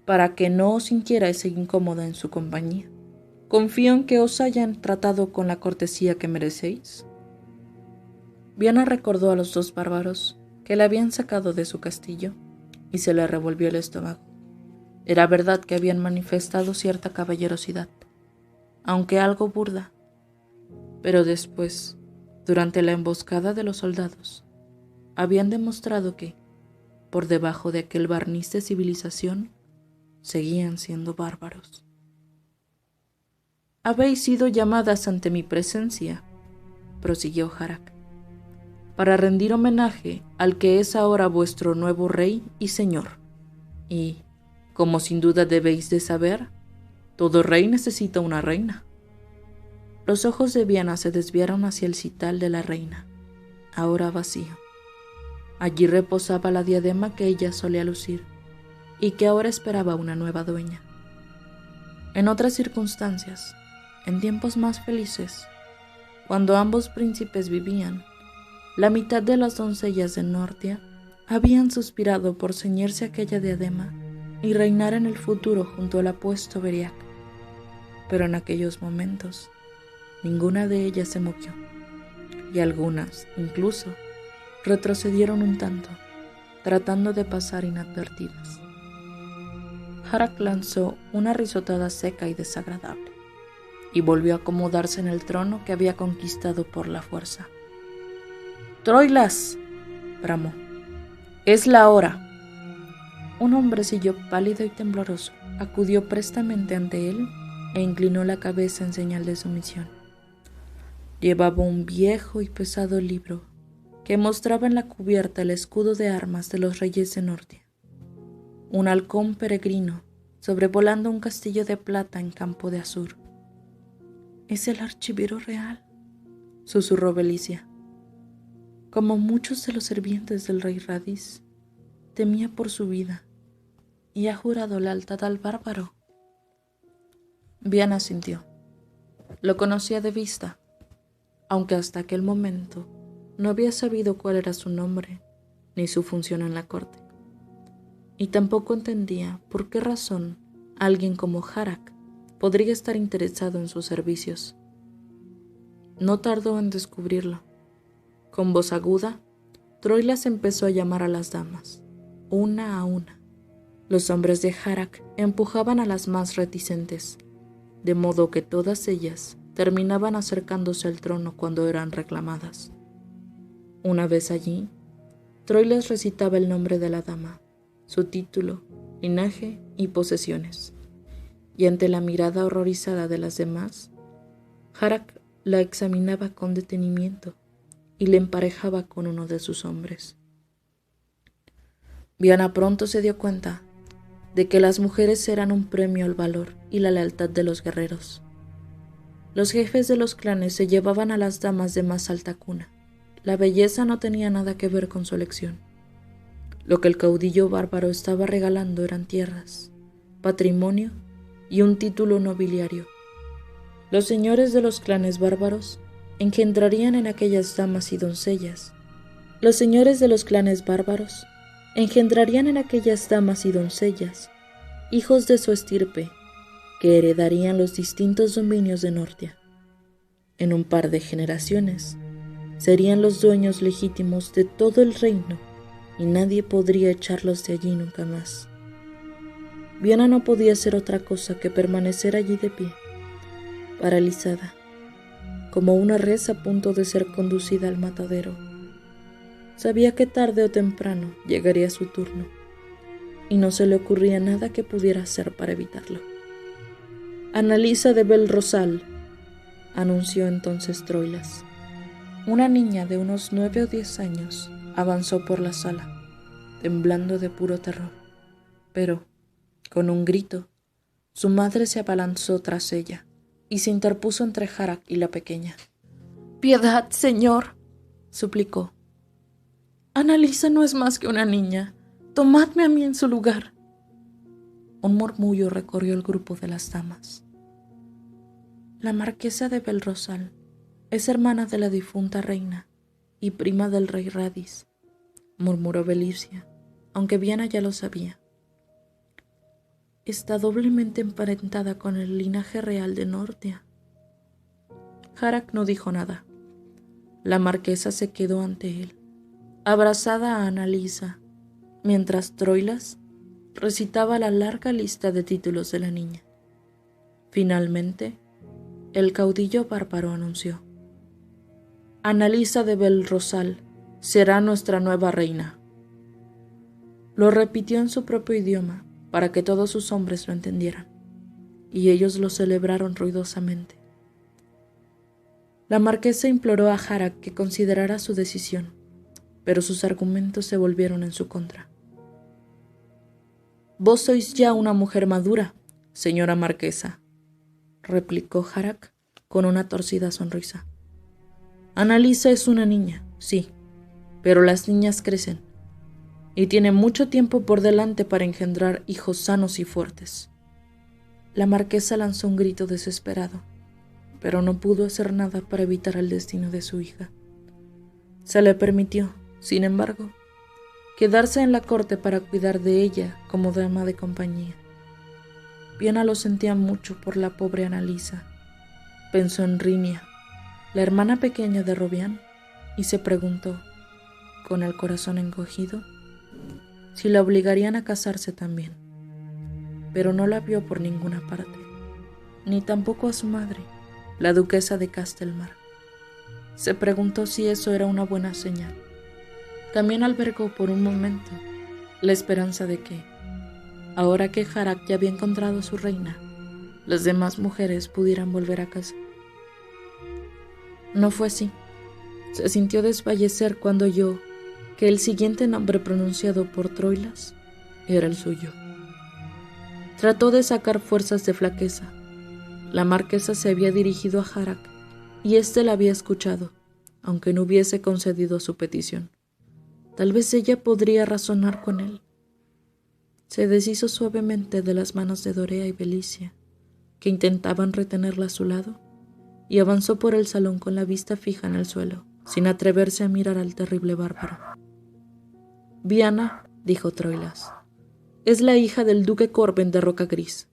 para que no os sintierais incómoda en su compañía. Confío en que os hayan tratado con la cortesía que merecéis». Viana recordó a los dos bárbaros que la habían sacado de su castillo y se le revolvió el estómago. Era verdad que habían manifestado cierta caballerosidad, aunque algo burda. Pero después, durante la emboscada de los soldados, habían demostrado que, por debajo de aquel barniz de civilización, seguían siendo bárbaros. «Habéis sido llamadas ante mi presencia», prosiguió Harak, «para rendir homenaje al que es ahora vuestro nuevo rey y señor. Y, como sin duda debéis de saber, todo rey necesita una reina». Los ojos de Viana se desviaron hacia el cital de la reina, ahora vacío. Allí reposaba la diadema que ella solía lucir y que ahora esperaba una nueva dueña. En otras circunstancias, en tiempos más felices, cuando ambos príncipes vivían, la mitad de las doncellas de Nortia habían suspirado por ceñirse aquella diadema y reinar en el futuro junto al apuesto Beriac. Pero en aquellos momentos, ninguna de ellas se movió, y algunas, incluso, retrocedieron un tanto, tratando de pasar inadvertidas. Harak lanzó una risotada seca y desagradable, y volvió a acomodarse en el trono que había conquistado por la fuerza. «¡Troilas!», bramó. «¡Es la hora!». Un hombrecillo pálido y tembloroso acudió prestamente ante él e inclinó la cabeza en señal de sumisión. Llevaba un viejo y pesado libro que mostraba en la cubierta el escudo de armas de los reyes de Nortia. Un halcón peregrino sobrevolando un castillo de plata en campo de azur. «Es el archivero real», susurró Belicia. Como muchos de los sirvientes del rey Rhadis, temía por su vida y ha jurado lealtad al bárbaro. Bien asintió. Lo conocía de vista, aunque hasta aquel momento no había sabido cuál era su nombre ni su función en la corte. Y tampoco entendía por qué razón alguien como Harak podría estar interesado en sus servicios. No tardó en descubrirlo. Con voz aguda, Troilas empezó a llamar a las damas, una a una. Los hombres de Harak empujaban a las más reticentes, de modo que todas ellas terminaban acercándose al trono cuando eran reclamadas. Una vez allí, Troilas recitaba el nombre de la dama, su título, linaje y posesiones, y ante la mirada horrorizada de las demás, Harak la examinaba con detenimiento y le emparejaba con uno de sus hombres. Viana pronto se dio cuenta de que las mujeres eran un premio al valor y la lealtad de los guerreros. Los jefes de los clanes se llevaban a las damas de más alta cuna. La belleza no tenía nada que ver con su elección. Lo que el caudillo bárbaro estaba regalando eran tierras, patrimonio y un título nobiliario. Los señores de los clanes bárbaros engendrarían en aquellas damas y doncellas. Los señores de los clanes bárbaros engendrarían en aquellas damas y doncellas hijos de su estirpe que heredarían los distintos dominios de Nortia. En un par de generaciones serían los dueños legítimos de todo el reino y nadie podría echarlos de allí nunca más. Viana no podía hacer otra cosa que permanecer allí de pie, paralizada, como una res a punto de ser conducida al matadero. Sabía que tarde o temprano llegaría su turno, y no se le ocurría nada que pudiera hacer para evitarlo. «Annalisa de Belrosal», anunció entonces Troilas. Una niña de unos 9 o 10 años avanzó por la sala, temblando de puro terror, pero, con un grito, su madre se abalanzó tras ella y se interpuso entre Harak y la pequeña. «Piedad, señor», suplicó. «Annalisa no es más que una niña. Tomadme a mí en su lugar». Un murmullo recorrió el grupo de las damas. «La marquesa de Belrosal es hermana de la difunta reina y prima del rey Rhadis», murmuró Belicia, aunque Viana ya lo sabía. «Está doblemente emparentada con el linaje real de Nortia». Harak no dijo nada. La marquesa se quedó ante él, abrazada a Annalisa, mientras Troilas recitaba la larga lista de títulos de la niña. Finalmente, el caudillo bárbaro anunció: «Annalisa de Belrosal será nuestra nueva reina». Lo repitió en su propio idioma para que todos sus hombres lo entendieran, y ellos lo celebraron ruidosamente. La marquesa imploró a Harak que considerara su decisión, pero sus argumentos se volvieron en su contra. «Vos sois ya una mujer madura, señora marquesa», replicó Harak con una torcida sonrisa. «Annalisa es una niña, sí, pero las niñas crecen y tienen mucho tiempo por delante para engendrar hijos sanos y fuertes». La marquesa lanzó un grito desesperado, pero no pudo hacer nada para evitar el destino de su hija. Se le permitió, sin embargo, quedarse en la corte para cuidar de ella como dama de compañía. Viana lo sentía mucho por la pobre Annalisa. Pensó en Rinia, la hermana pequeña de Robián, y se preguntó, con el corazón encogido, si la obligarían a casarse también. Pero no la vio por ninguna parte, ni tampoco a su madre, la duquesa de Castelmar. Se preguntó si eso era una buena señal. También albergó por un momento la esperanza de que, ahora que Harak ya había encontrado a su reina, las demás mujeres pudieran volver a casa. No fue así. Se sintió desfallecer cuando oyó que el siguiente nombre pronunciado por Troilas era el suyo. Trató de sacar fuerzas de flaqueza. La marquesa se había dirigido a Harak y éste la había escuchado, aunque no hubiese concedido su petición. Tal vez ella podría razonar con él. Se deshizo suavemente de las manos de Dorea y Belicia, que intentaban retenerla a su lado, y avanzó por el salón con la vista fija en el suelo, sin atreverse a mirar al terrible bárbaro. «Viana», dijo Troilas, «es la hija del duque Corben de Rocagris,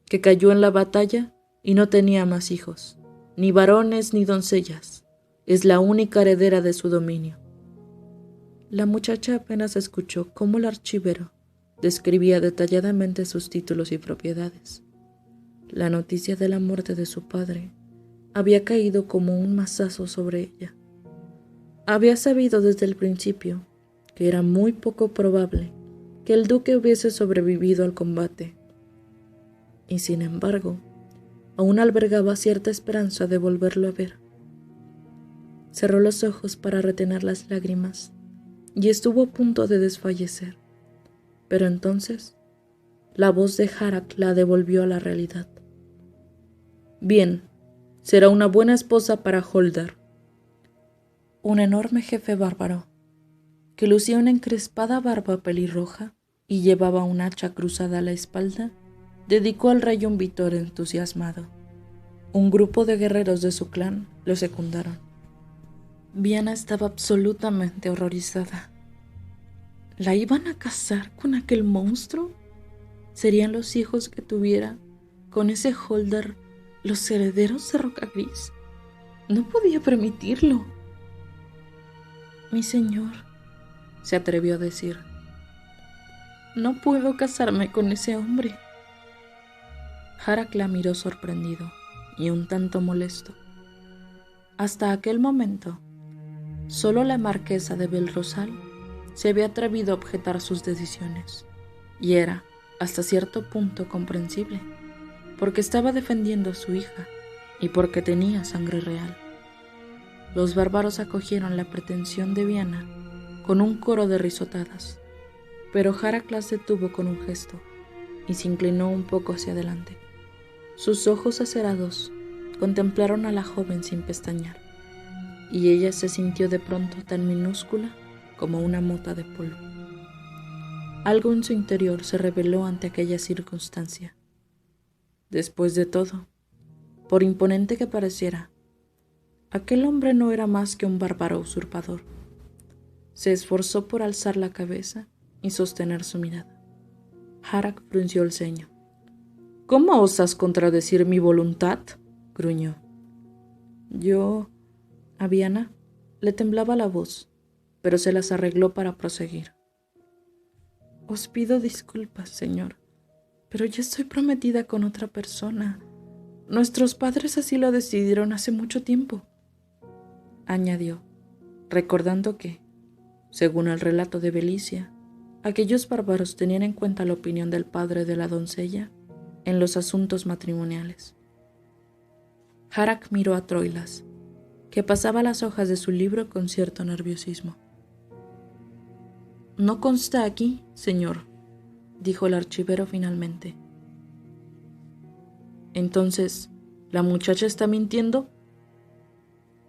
que cayó en la batalla y no tenía más hijos, ni varones ni doncellas. Es la única heredera de su dominio». La muchacha apenas escuchó cómo el archivero describía detalladamente sus títulos y propiedades. La noticia de la muerte de su padre había caído como un mazazo sobre ella. Había sabido desde el principio que era muy poco probable que el duque hubiese sobrevivido al combate, y sin embargo, aún albergaba cierta esperanza de volverlo a ver. Cerró los ojos para retener las lágrimas y estuvo a punto de desfallecer, pero entonces la voz de Harak la devolvió a la realidad. «Bien, será una buena esposa para Holdar». Un enorme jefe bárbaro, que lucía una encrespada barba pelirroja y llevaba un hacha cruzada a la espalda, dedicó al rey un vitor entusiasmado. Un grupo de guerreros de su clan lo secundaron. Viana estaba absolutamente horrorizada. ¿La iban a casar con aquel monstruo? ¿Serían los hijos que tuviera con ese Holdar los herederos de Rocagris? No podía permitirlo. «Mi señor», se atrevió a decir, «no puedo casarme con ese hombre». Harak la miró sorprendido y un tanto molesto. Hasta aquel momento, solo la marquesa de Belrosal se había atrevido a objetar sus decisiones, y era, hasta cierto punto, comprensible, porque estaba defendiendo a su hija y porque tenía sangre real. Los bárbaros acogieron la pretensión de Viana con un coro de risotadas, pero Harak las detuvo con un gesto y se inclinó un poco hacia adelante. Sus ojos acerados contemplaron a la joven sin pestañear, y ella se sintió de pronto tan minúscula como una mota de polvo. Algo en su interior se rebeló ante aquella circunstancia. Después de todo, por imponente que pareciera, aquel hombre no era más que un bárbaro usurpador. Se esforzó por alzar la cabeza y sostener su mirada. Harak frunció el ceño. «¿Cómo osas contradecir mi voluntad?», gruñó. A Viana le temblaba la voz, pero se las arregló para proseguir. «Os pido disculpas, señor, pero yo estoy prometida con otra persona. Nuestros padres así lo decidieron hace mucho tiempo», añadió, recordando que, según el relato de Belicia, aquellos bárbaros tenían en cuenta la opinión del padre de la doncella en los asuntos matrimoniales. Harak miró a Troilas, que pasaba las hojas de su libro con cierto nerviosismo. «No consta aquí, señor», dijo el archivero finalmente. «Entonces, ¿la muchacha está mintiendo?».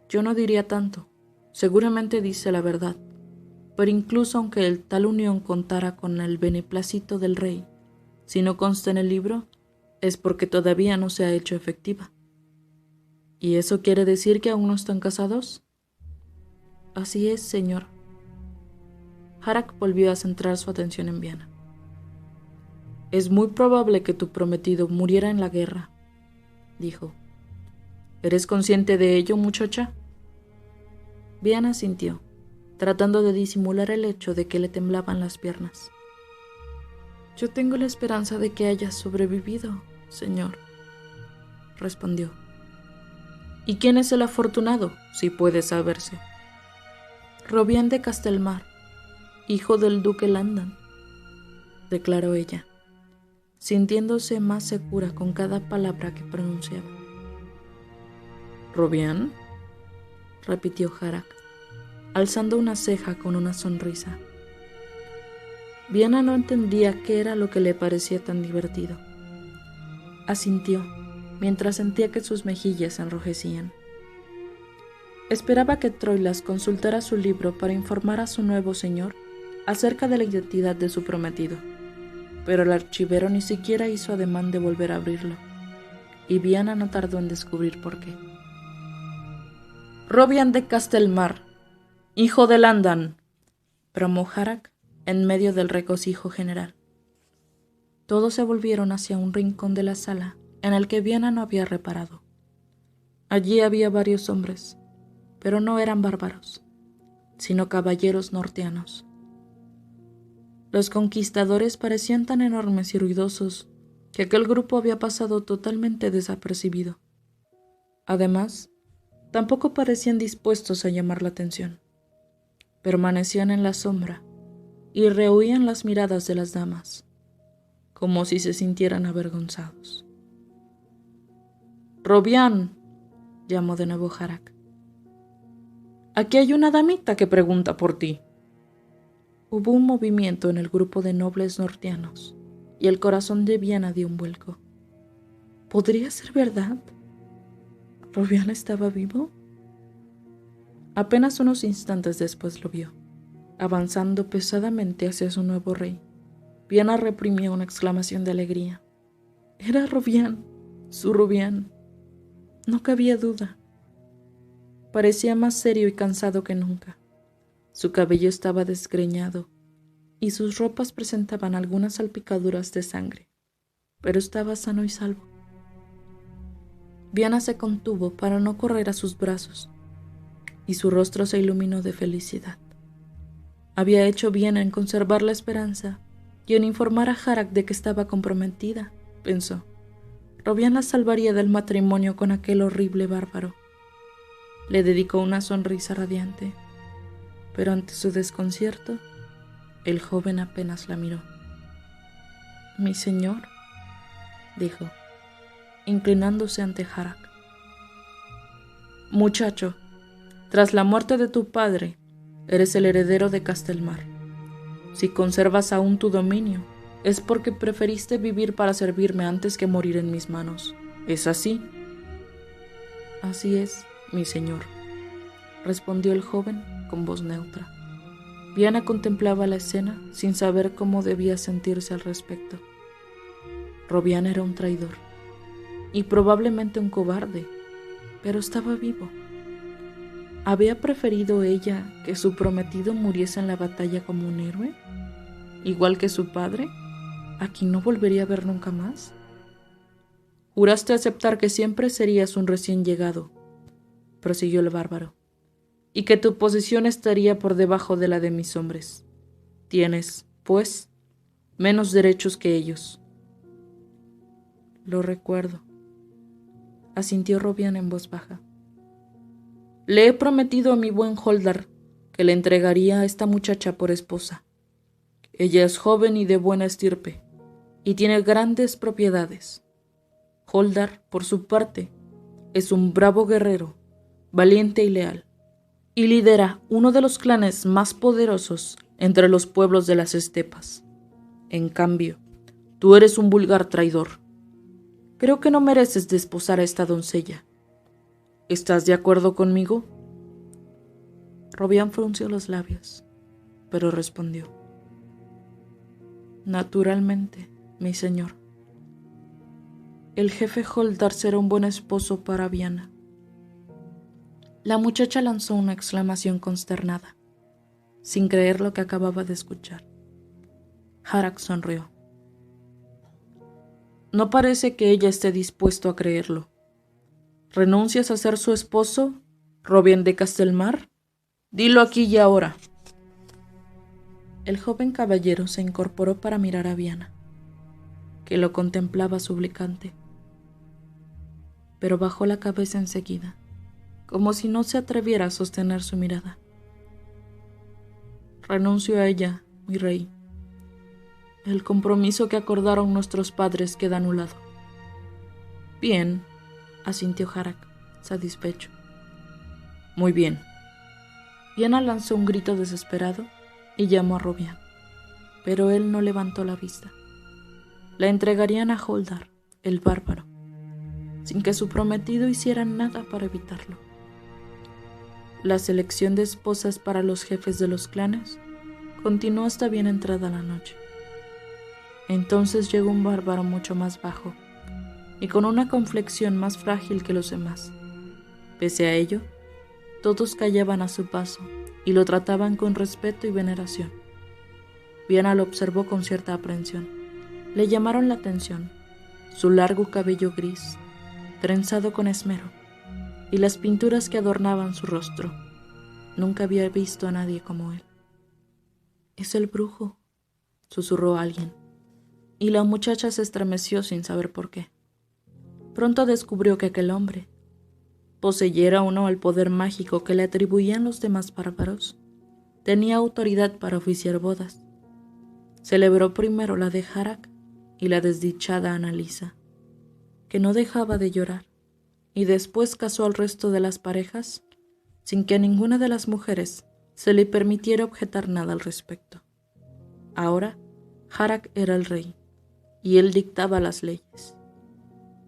«Yo no diría tanto. Seguramente dice la verdad. Pero incluso aunque el tal unión contara con el beneplácito del rey, si no consta en el libro, es porque todavía no se ha hecho efectiva». «¿Y eso quiere decir que aún no están casados?». «Así es, señor». Harak volvió a centrar su atención en Viana. «Es muy probable que tu prometido muriera en la guerra», dijo. «¿Eres consciente de ello, muchacha?». Viana asintió, tratando de disimular el hecho de que le temblaban las piernas. «Yo tengo la esperanza de que haya sobrevivido, señor», respondió. «¿Y quién es el afortunado, si puede saberse?». «Robián de Castelmar, hijo del duque Landan», declaró ella, sintiéndose más segura con cada palabra que pronunciaba. «¿Robián?», repitió Harak, alzando una ceja con una sonrisa. Viana no entendía qué era lo que le parecía tan divertido. Asintió, mientras sentía que sus mejillas se enrojecían. Esperaba que Troilas consultara su libro para informar a su nuevo señor acerca de la identidad de su prometido, pero el archivero ni siquiera hizo ademán de volver a abrirlo, y Viana no tardó en descubrir por qué. «Robian de Castelmar, hijo de Landan», bramó Harak en medio del regocijo general. Todos se volvieron hacia un rincón de la sala en el que Viana no había reparado. Allí había varios hombres, pero no eran bárbaros, sino caballeros norteanos. Los conquistadores parecían tan enormes y ruidosos que aquel grupo había pasado totalmente desapercibido. Además, tampoco parecían dispuestos a llamar la atención. Permanecían en la sombra y rehuían las miradas de las damas, como si se sintieran avergonzados. «Robian», llamó de nuevo Harak. «Aquí hay una damita que pregunta por ti». Hubo un movimiento en el grupo de nobles norteanos, y el corazón de Viana dio un vuelco. ¿Podría ser verdad? ¿Robian estaba vivo? Apenas unos instantes después lo vio, avanzando pesadamente hacia su nuevo rey. Viana reprimió una exclamación de alegría. Era Robian, su Robian. No cabía duda. Parecía más serio y cansado que nunca. Su cabello estaba desgreñado y sus ropas presentaban algunas salpicaduras de sangre, pero estaba sano y salvo. Viana se contuvo para no correr a sus brazos, y su rostro se iluminó de felicidad. Había hecho bien en conservar la esperanza y en informar a Harak de que estaba comprometida, pensó. Robian la salvaría del matrimonio con aquel horrible bárbaro. Le dedicó una sonrisa radiante, pero ante su desconcierto, el joven apenas la miró. «Mi señor», dijo, inclinándose ante Harak. «Muchacho, tras la muerte de tu padre, eres el heredero de Castelmar. Si conservas aún tu dominio, es porque preferiste vivir para servirme antes que morir en mis manos. ¿Es así?» «Así es, mi señor», respondió el joven con voz neutra. Viana contemplaba la escena sin saber cómo debía sentirse al respecto. Robian era un traidor, y probablemente un cobarde, pero estaba vivo. ¿Había preferido ella que su prometido muriese en la batalla como un héroe, igual que su padre, a quien no volvería a ver nunca más? «Juraste aceptar que siempre serías un recién llegado», prosiguió el bárbaro, «y que tu posición estaría por debajo de la de mis hombres. Tienes, pues, menos derechos que ellos». «Lo recuerdo», asintió Robian en voz baja. «Le he prometido a mi buen Holdar que le entregaría a esta muchacha por esposa. Ella es joven y de buena estirpe, y tiene grandes propiedades. Holdar, por su parte, es un bravo guerrero, valiente y leal, y lidera uno de los clanes más poderosos entre los pueblos de las estepas. En cambio, tú eres un vulgar traidor. Creo que no mereces desposar a esta doncella. ¿Estás de acuerdo conmigo?» Robian frunció los labios, pero respondió. «Naturalmente, mi señor. El jefe Holdar será un buen esposo para Viana». La muchacha lanzó una exclamación consternada, sin creer lo que acababa de escuchar. Harak sonrió. «No parece que ella esté dispuesto a creerlo. ¿Renuncias a ser su esposo, Robian de Castelmar? Dilo aquí y ahora». El joven caballero se incorporó para mirar a Viana, que lo contemplaba suplicante, pero bajó la cabeza enseguida, como si no se atreviera a sostener su mirada. «Renuncio a ella, mi rey. El compromiso que acordaron nuestros padres queda anulado». «Bien», asintió Harak, satisfecho. «Muy bien». Viana lanzó un grito desesperado y llamó a Robian, pero él no levantó la vista. La entregarían a Holdar, el bárbaro, sin que su prometido hiciera nada para evitarlo. La selección de esposas para los jefes de los clanes continuó hasta bien entrada la noche. Entonces llegó un bárbaro mucho más bajo y con una complexión más frágil que los demás. Pese a ello, todos callaban a su paso y lo trataban con respeto y veneración. Viana lo observó con cierta aprensión. Le llamaron la atención su largo cabello gris, trenzado con esmero, y las pinturas que adornaban su rostro. Nunca había visto a nadie como él. «Es el brujo», susurró alguien, y la muchacha se estremeció sin saber por qué. Pronto descubrió que aquel hombre, poseyera o no el poder mágico que le atribuían los demás bárbaros, tenía autoridad para oficiar bodas. Celebró primero la de Harak y la desdichada Annalisa, que no dejaba de llorar, y después casó al resto de las parejas sin que a ninguna de las mujeres se le permitiera objetar nada al respecto. Ahora Harak era el rey, y él dictaba las leyes.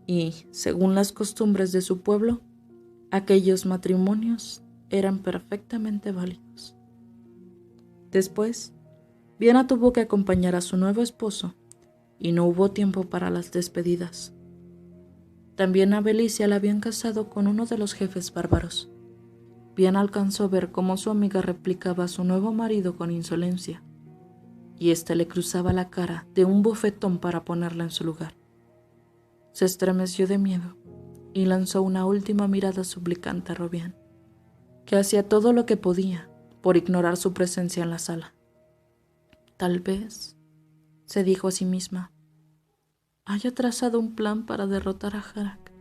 Y, según las costumbres de su pueblo, aquellos matrimonios eran perfectamente válidos. Después, Viana tuvo que acompañar a su nuevo esposo, y no hubo tiempo para las despedidas. También a Belicia la habían casado con uno de los jefes bárbaros. Viana alcanzó a ver cómo su amiga replicaba a su nuevo marido con insolencia, y éste le cruzaba la cara de un bofetón para ponerla en su lugar. Se estremeció de miedo y lanzó una última mirada suplicante a Robián, que hacía todo lo que podía por ignorar su presencia en la sala. Tal vez, se dijo a sí misma, haya trazado un plan para derrotar a Harak,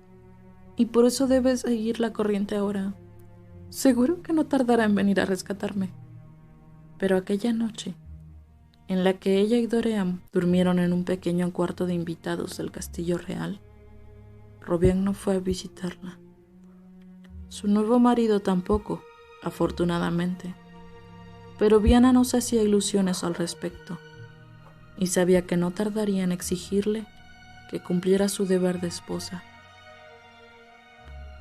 y por eso debe seguir la corriente ahora. Seguro que no tardará en venir a rescatarme. Pero aquella noche, en la que ella y Dorian durmieron en un pequeño cuarto de invitados del castillo real, Robián no fue a visitarla. Su nuevo marido tampoco, afortunadamente. Pero Viana no se hacía ilusiones al respecto, y sabía que no tardaría en exigirle que cumpliera su deber de esposa.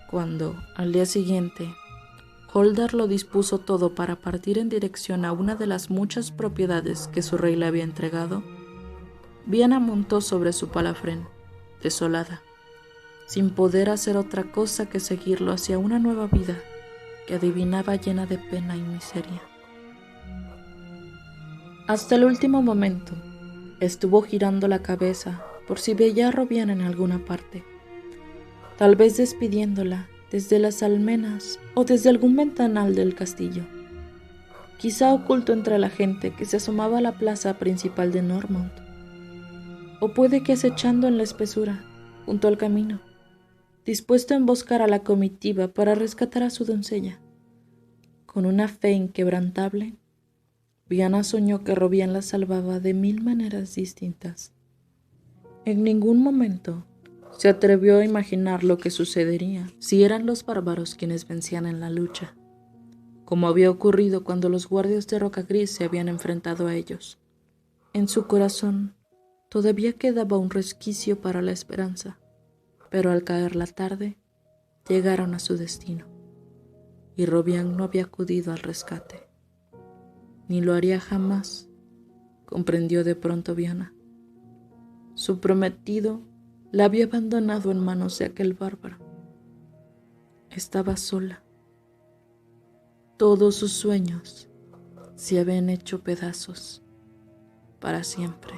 Cuando, al día siguiente, Holdar lo dispuso todo para partir en dirección a una de las muchas propiedades que su rey le había entregado, Viana montó sobre su palafrén, desolada, sin poder hacer otra cosa que seguirlo hacia una nueva vida que adivinaba llena de pena y miseria. Hasta el último momento, estuvo girando la cabeza por si veía a Robián en alguna parte, tal vez despidiéndola desde las almenas o desde algún ventanal del castillo, quizá oculto entre la gente que se asomaba a la plaza principal de Normand, o puede que acechando en la espesura, junto al camino, dispuesto a emboscar a la comitiva para rescatar a su doncella. Con una fe inquebrantable, Viana soñó que Robián la salvaba de 1000 maneras distintas. En ningún momento se atrevió a imaginar lo que sucedería si eran los bárbaros quienes vencían en la lucha, como había ocurrido cuando los guardias de Roca Gris se habían enfrentado a ellos. En su corazón todavía quedaba un resquicio para la esperanza, pero al caer la tarde llegaron a su destino, y Robián no había acudido al rescate. Ni lo haría jamás, comprendió de pronto Viana. Su prometido la había abandonado en manos de aquel bárbaro. Estaba sola. Todos sus sueños se habían hecho pedazos para siempre.